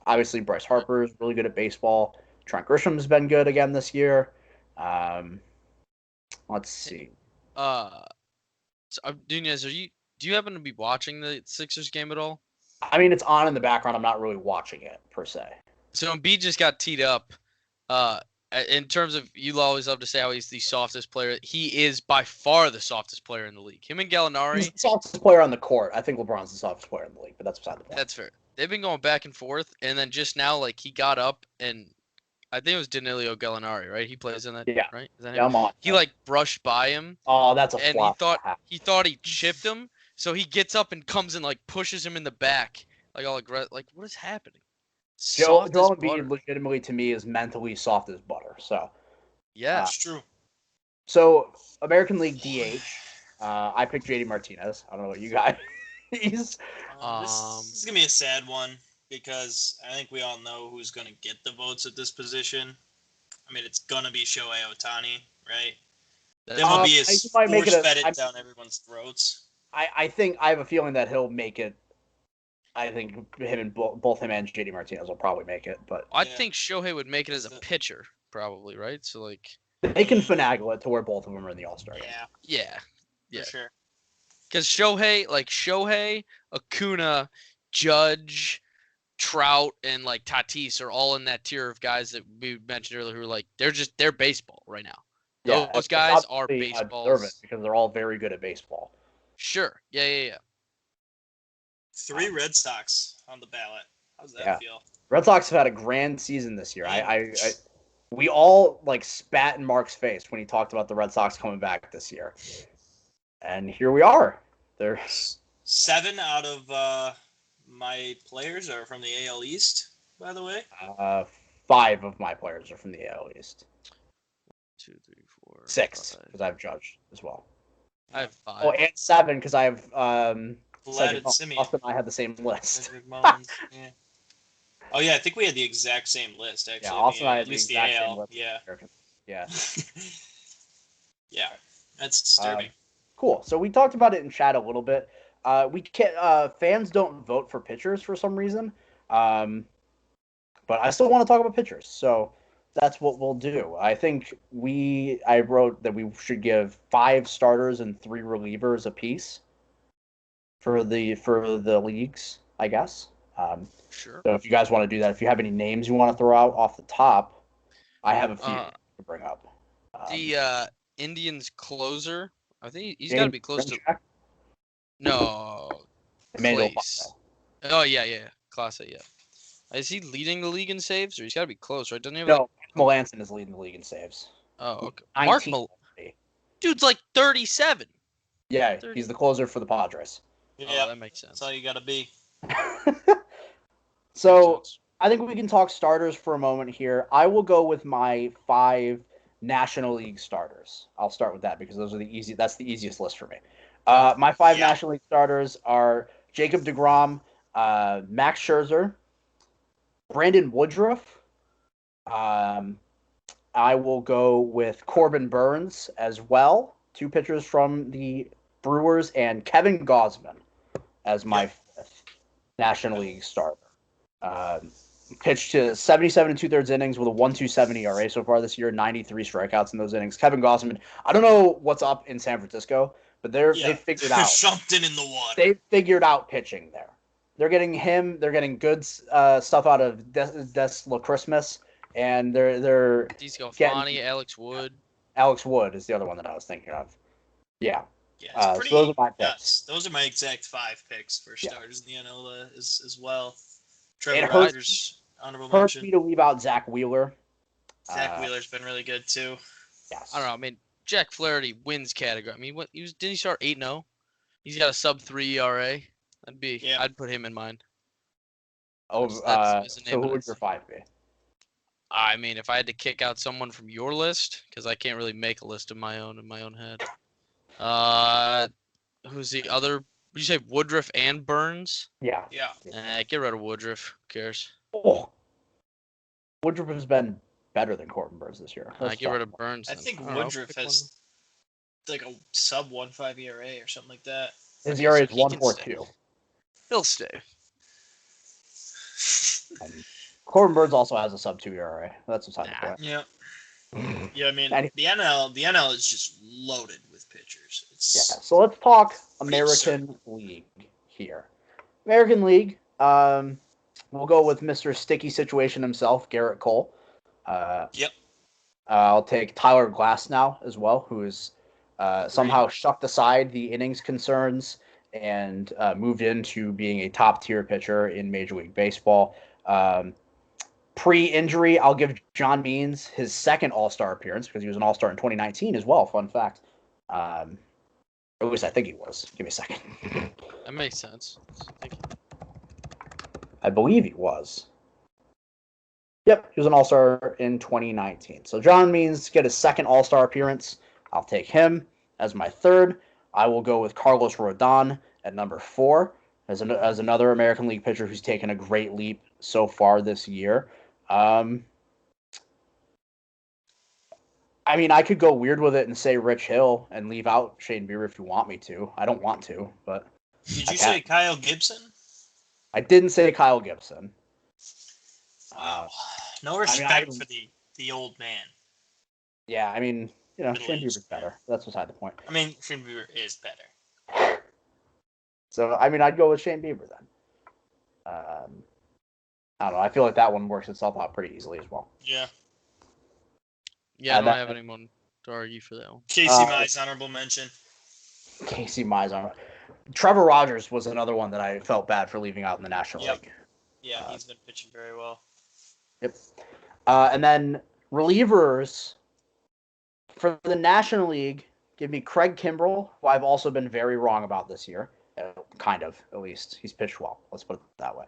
Obviously, Bryce Harper is really good at baseball. Trent Grisham's been good again this year. Let's see. Nunez, do you happen to be watching the Sixers game at all? I mean, it's on in the background. I'm not really watching it per se. So Embiid just got teed up. In terms of, you always love to say how he's the softest player. He is by far the softest player in the league. Him and Gallinari. He's the softest player on the court. I think LeBron's the softest player in the league, but that's beside the point. That's fair. They've been going back and forth, and then just now, like, he got up, and I think it was Danilo Gallinari, right? He plays in that, right? Is that him? He like brushed by him. Oh, that's a flop. And he thought he chipped him, so he gets up and comes and like pushes him in the back, like all aggressive. Like, what is happening? Joel Embiid legitimately to me is mentally soft as butter. So yeah, that's true. So American League DH, I picked JD Martinez. I don't know what you guys. This is gonna be a sad one because I think we all know who's gonna get the votes at this position. I mean, it's gonna be Shohei Ohtani, right? MLB force-fed it down everyone's throats. I think I have a feeling that he'll make it. I think both him and JD Martinez will probably make it, but I think Shohei would make it as a pitcher, probably, right? So like they can finagle it to where both of them are in the All-Star game. Yeah, for sure. Because Shohei, Acuna, Judge, Trout, and like Tatis are all in that tier of guys that we mentioned earlier who are like they're baseball right now. Yeah, those guys are baseball because they're all very good at baseball. Sure. Yeah. 3 Red Sox on the ballot. How's that feel? Red Sox have had a grand season this year. We all like spat in Mark's face when he talked about the Red Sox coming back this year. And here we are. They're 7 out of my players are from the AL East, by the way. 5 of my players are from the AL East. 2, 3, 4, 6 5. because I have Judge as well. I have 5. Oh, and 7 because I have Vlad Cedric and Simeon. Austin and I had the same list. Cedric Mullins. Yeah. Oh yeah, I think we had the exact same list actually. Yeah, Austin and I had at the least exact the same AL. list. Yeah. Yeah. Yeah. That's disturbing. Cool. So we talked about it in chat a little bit. We can't. Fans don't vote for pitchers for some reason, but I still want to talk about pitchers. So that's what we'll do. I think I wrote that we should give 5 starters and 3 relievers apiece for the leagues, I guess. Sure. So if you guys want to do that, if you have any names you want to throw out off the top, I have a few to bring up. The Indians closer, I think he's got to James be close to. Grimchak, No, Emmanuel Clace. Pato. Oh yeah, Clase, yeah. Is he leading the league in saves, or he's got to be close, right? Doesn't he have No, Melanson is leading the league in saves. Oh, okay. 19. Dude's like 37. Yeah, 30. he's the closer for the Padres. Yeah, Oh, that makes sense. that's all you gotta be. So I think we can talk starters for a moment here. I will go with my 5 National League starters. I'll start with that because those are that's the easiest list for me. My 5 National League starters are Jacob deGrom, Max Scherzer, Brandon Woodruff. I will go with Corbin Burns as well. 2 pitchers from the Brewers, and Kevin Gausman as my 5th National League starter. Pitched to 77 2/3 innings with a 1.27 ERA so far this year, 93 strikeouts in those innings. Kevin Gausman, I don't know what's up in San Francisco, but they figured out something in the water. They figured out pitching there. They're getting him. They're getting good stuff out of Des LaChristmas, and they're Discofani, Alex Wood. Alex Wood is the other one that I was thinking of. Yeah. Yeah, it's pretty so those are my picks. nuts. Those are my exact 5 picks for starters in the NL as well. It Trevor Rogers, honorable hurts mention. me to leave out Zach Wheeler. Zach Wheeler's been really good too. Yes. I don't know. I mean, Jack Flaherty wins category. I mean, didn't he start 8-0? He's got a sub-3 ERA. I'd put him in mind. Oh, That's so who would your 5 be? I mean, if I had to kick out someone from your list, because I can't really make a list of my own in my own head. Who's the other? Did you say Woodruff and Burns? Yeah. Get rid of Woodruff. Who cares? Oh. Woodruff has been better than Corbin Burns this year. Get rid of Burns. I think Woodruff has like a sub 1.5 ERA or something like that. His ERA is 1.42. He'll stay. Corbin Burns also has a sub 2 ERA. That's beside the point. Yeah. Yeah, I mean the NL is just loaded with pitchers. So let's talk American League here. American League, we'll go with Mr. Sticky Situation himself, Garrett Cole. I'll take Tyler Glasnow as well, who is somehow shucked aside the innings concerns and moved into being a top-tier pitcher in Major League Baseball. Pre-injury, I'll give John Means his 2nd All-Star appearance because he was an All-Star in 2019 as well. Fun fact. At least I think he was. Give me a second. That makes sense. I believe he was. Yep, he was an All-Star in 2019. So John Means get his 2nd All-Star appearance. I'll take him as my 3rd. I will go with Carlos Rodon at number 4 as another American League pitcher who's taken a great leap so far this year. I mean, I could go weird with it and say Rich Hill and leave out Shane Bieber if you want me to. I don't want to, but... Did you say Kyle Gibson? I didn't say Kyle Gibson. Wow. No respect for the old man. Yeah, I mean, Shane Bieber's better. That's beside the point. I mean, Shane Bieber is better. So, I mean, I'd go with Shane Bieber then. I don't know. I feel like that one works itself out pretty easily as well. Yeah. Yeah, I don't have anyone to argue for that one. Casey Mize, honorable mention. Casey Mize. Trevor Rogers was another one that I felt bad for leaving out in the National League. Yeah, he's been pitching very well. Yep. And then relievers for the National League, give me Craig Kimbrell, who I've also been very wrong about this year. Kind of, at least. He's pitched well. Let's put it that way.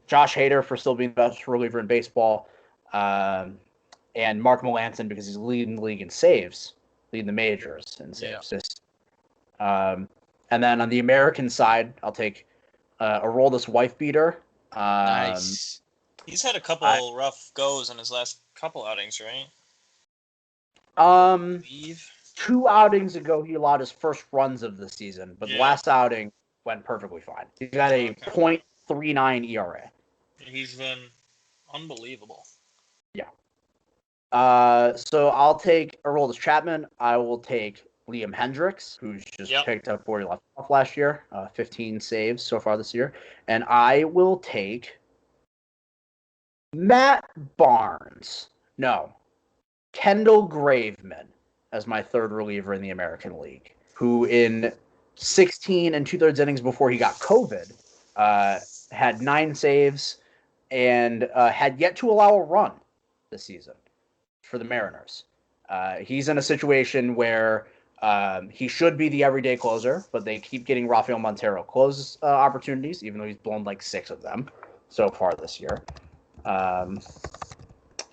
Josh Hader for still being the best reliever in baseball. and Mark Melancon because he's leading the league in saves, leading the majors in saves. And then on the American side, I'll take Aroldis wife beater. Nice. He's had a couple rough goes in his last couple outings, right? 2 outings ago, he allowed his first runs of the season, but the last outing went perfectly fine. He's got a .39 ERA. He's been unbelievable. Yeah. So I'll take Aroldis Chapman. I will take Liam Hendricks, who's just picked up where he left off last year. 15 saves so far this year. And I will take Matt Barnes. No. Kendall Graveman as my third reliever in the American League, who in 16 2/3 innings before he got COVID, had 9 saves and had yet to allow a run this season for the Mariners. He's in a situation where he should be the everyday closer, but they keep getting Rafael Montero close opportunities, even though he's blown like 6 of them so far this year.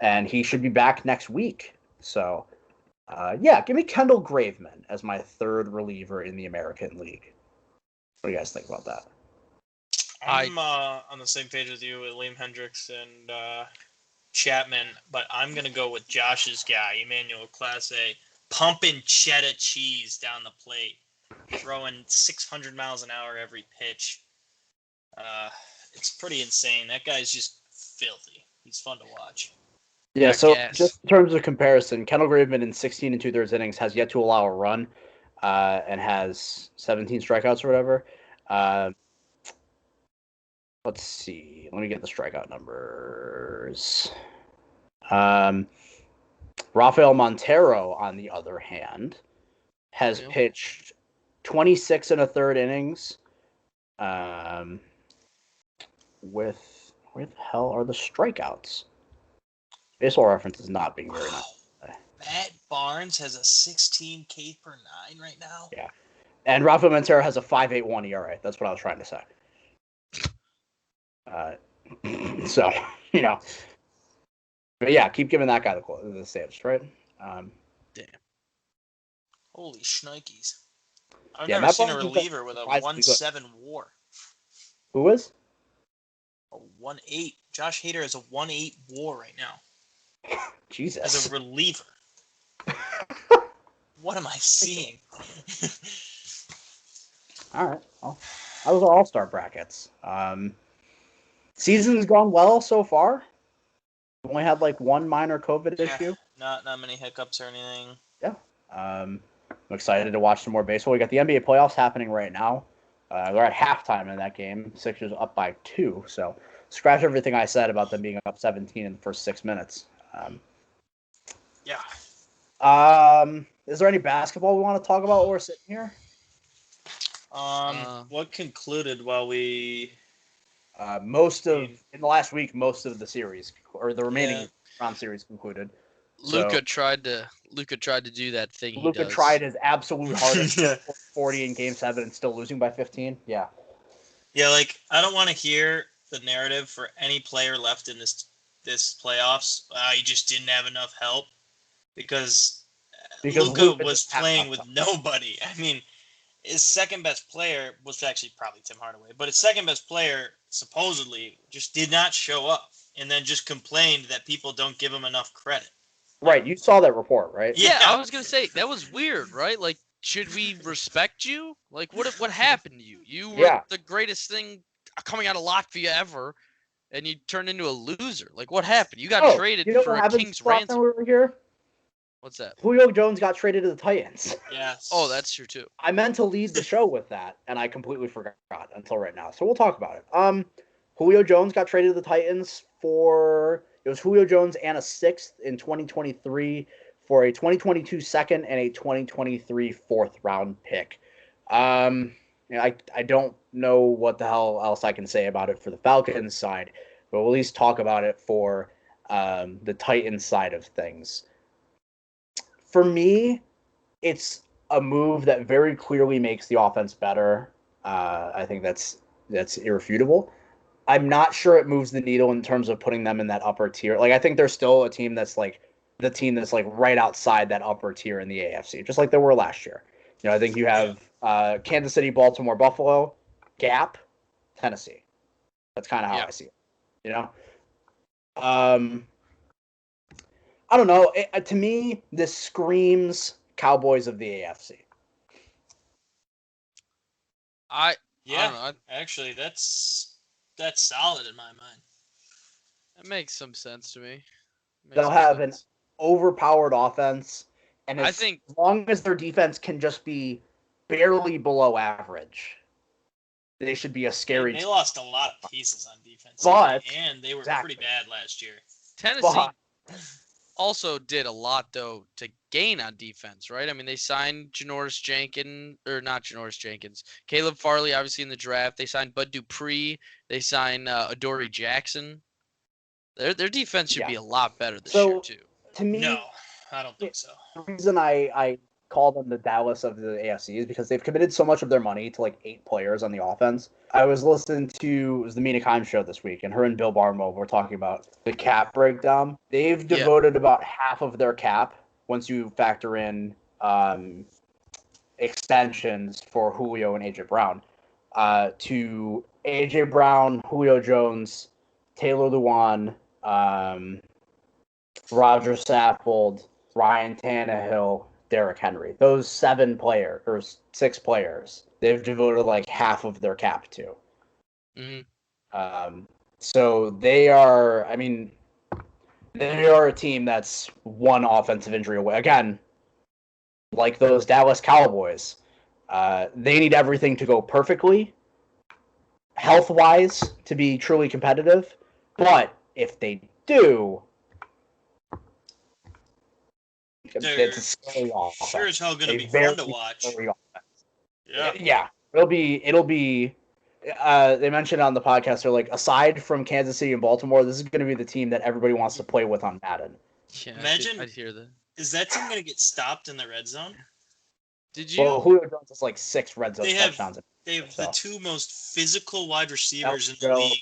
And he should be back next week. So, give me Kendall Graveman as my third reliever in the American League. What do you guys think about that? I'm on the same page with you with Liam Hendricks and Chapman, but I'm going to go with Josh's guy, Emmanuel Clase, pumping cheddar cheese down the plate, throwing 600 miles an hour every pitch. It's pretty insane. That guy's just filthy. He's fun to watch. Yeah, so just in terms of comparison, Kendall Graveman in 16 2/3 innings has yet to allow a run and has 17 strikeouts or whatever. Let's see. Let me get the strikeout numbers. Rafael Montero, on the other hand, has pitched 26 1/3 innings. With where the hell are the strikeouts? Baseball Reference is not being very nice. Matt Barnes has a 16 K per 9 right now. Yeah, and Rafael Montero has a 5.81 ERA. That's what I was trying to say. So, but yeah, keep giving that guy the saves, right? Damn. Holy shnikes. I've never seen a reliever with a 1.7 WAR. Who is? A 1.8. Josh Hader has a 1.8 WAR right now. Jesus. As a reliever. What am I seeing? All right. Well, those are All-Star brackets. Season's gone well so far. Only had like one minor COVID issue. Not many hiccups or anything. Yeah. I'm excited to watch some more baseball. We got the NBA playoffs happening right now. We're at halftime in that game. Sixers up by 2. So scratch everything I said about them being up 17 in the first 6 minutes. Is there any basketball we want to talk about while we're sitting here? What concluded while we... in the last week, most of the series, or the remaining round series concluded. Luka tried to do that thing. Luka tried his absolute hardest, 40 in Game 7, and still losing by 15. Yeah. Yeah, like I don't want to hear the narrative for any player left in this playoffs. He just didn't have enough help because Luka was playing with nobody. I mean, his second best player was actually probably Tim Hardaway, but his second best player supposedly just did not show up and then just complained that people don't give him enough credit. Right, you saw that report, right? Yeah, I was gonna say that was weird, right? Like, should we respect you? Like, what happened to you? You were the greatest thing coming out of Latvia ever, and you turned into a loser. Like, what happened? You got traded for a king's ransom. Over here? What's that? Julio Jones got traded to the Titans. Yes. Oh, that's true too. I meant to lead the show with that, and I completely forgot until right now. So we'll talk about it. Julio Jones got traded to the Titans it was Julio Jones and a 6th in 2023 for a 2022 second and a 2023 4th round pick. I don't know what the hell else I can say about it for the Falcons side, but we'll at least talk about it for the Titans side of things. For me, it's a move that very clearly makes the offense better. I think that's irrefutable. I'm not sure it moves the needle in terms of putting them in that upper tier. Like, I think they're still a team that's like the team that's like right outside that upper tier in the AFC, just like they were last year. I think you have Kansas City, Baltimore, Buffalo, Gap, Tennessee. That's kind of how I see it. I don't know. To me, this screams Cowboys of the AFC. I don't know. Actually, that's solid in my mind. That makes some sense to me. They'll have an overpowered offense, and I think as long as their defense can just be barely below average, they should be a scary team. They lost a lot of pieces on defense, and they were pretty bad last year. Tennessee also did a lot, though, to gain on defense, right? I mean, they signed Caleb Farley, obviously, in the draft. They signed Bud Dupree. They signed Adoree Jackson. Their defense should be a lot better this year, too. To me, no, I don't think so. The reason I call them the Dallas of the AFC is because they've committed so much of their money to like 8 players on the offense. I was listening to it was the Mina Kimes show this week, and her and Bill Barlow were talking about the cap breakdown. They've devoted about half of their cap, once you factor in extensions for Julio and AJ Brown, to AJ Brown, Julio Jones, Taylor Lewan, Roger Saffold, Ryan Tannehill, Derrick Henry. Those 6 players, they've devoted like half of their cap to. Mm-hmm. So they are, they are a team that's one offensive injury away. Again, like those Dallas Cowboys, they need everything to go perfectly, health-wise, to be truly competitive. But if they do, it's a scary offense. Sure as hell going to be fun to watch. Yeah. It'll be. They mentioned on the podcast, they're like, aside from Kansas City and Baltimore, this is going to be the team that everybody wants to play with on Madden. Yeah, imagine. I'd hear that. Is that team going to get stopped in the red zone? Did you? Well, Julio Jones has like 6 red zone touchdowns. They have the 2 most physical wide receivers in the league.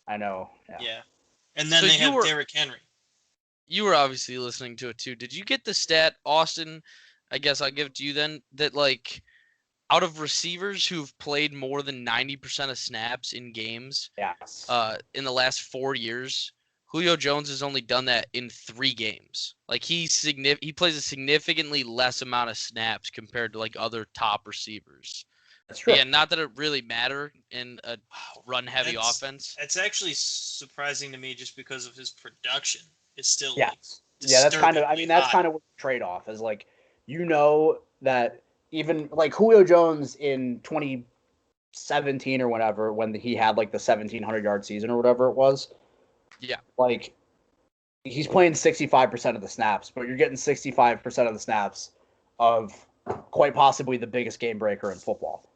I know. Yeah. And then they have Derrick Henry. You were obviously listening to it too. Did you get the stat, Austin? I guess I'll give it to you then. That like, out of receivers who've played more than 90% of snaps in games, in the last 4 years, Julio Jones has only done that in 3 games. Like he plays a significantly less amount of snaps compared to like other top receivers. That's true. Yeah, not that it really mattered in a run-heavy offense. It's actually surprising to me just because of his production. It's still that's kind of that's kind of what the trade-off is. Like, that even like Julio Jones in 2017 or whatever, when he had like the 1,700-yard season or whatever it was. Yeah. Like, he's playing 65% of the snaps, but you're getting 65% of the snaps of quite possibly the biggest game breaker in football.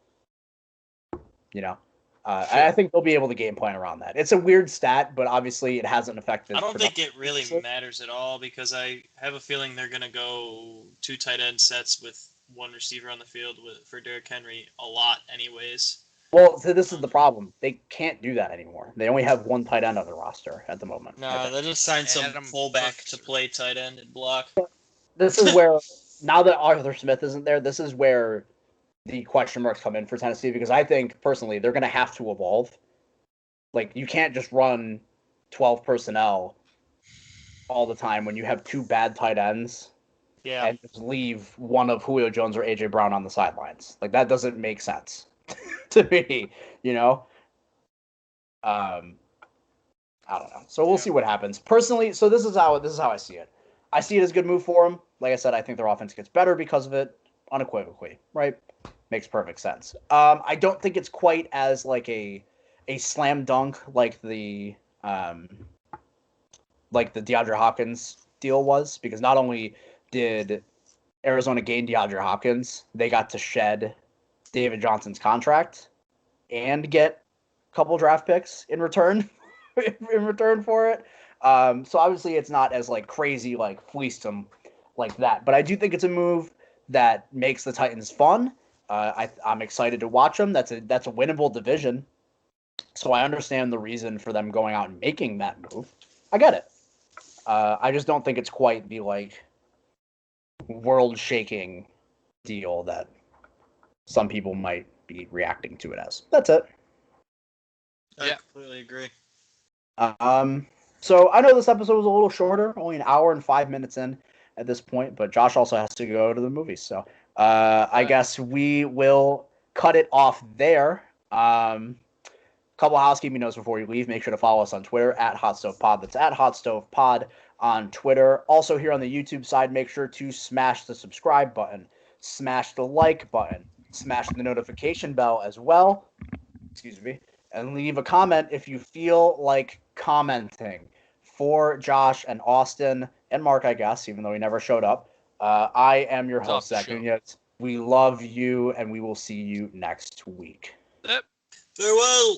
I think they'll be able to game plan around that. It's a weird stat, but obviously it hasn't affected. I don't think it really matters at all because I have a feeling they're going to go 2 tight end sets with 1 receiver on the field for Derrick Henry a lot anyways. Well, so this is the problem. They can't do that anymore. They only have 1 tight end on the roster at the moment. No, they just signed some fullback to play tight end and block. This is where, now that Arthur Smith isn't there, this is where the question marks come in for Tennessee, because I think, personally, they're going to have to evolve. Like, you can't just run 12 personnel all the time when you have 2 bad tight ends and just leave one of Julio Jones or A.J. Brown on the sidelines. Like, that doesn't make sense to me, I don't know. So we'll see what happens. Personally, so this is how I see it. I see it as a good move for them. Like I said, I think their offense gets better because of it, unequivocally, right? Makes perfect sense. I don't think it's quite as like a slam dunk like the DeAndre Hopkins deal was, because not only did Arizona gain DeAndre Hopkins, they got to shed David Johnson's contract and get a couple draft picks in return for it. So obviously it's not as like crazy like fleeced them like that, but I do think it's a move that makes the Titans fun. I'm excited to watch them. That's a winnable division. So I understand the reason for them going out and making that move. I get it. I just don't think it's quite the like world-shaking deal that some people might be reacting to it as. That's it. I completely agree. So I know this episode was a little shorter, only an hour and 5 minutes in at this point, but Josh also has to go to the movies, so I guess we will cut it off there. Couple housekeeping notes before you leave. Make sure to follow us on Twitter at Hot Stove Pod. That's at Hot Stove Pod on Twitter. Also here on the YouTube side, make sure to smash the subscribe button, smash the like button, smash the notification bell as well. Excuse me. And leave a comment if you feel like commenting. For Josh and Austin and Mark, I guess, even though he never showed up, I am your host, Zach Nunez. We love you, and we will see you next week. Yep. Farewell.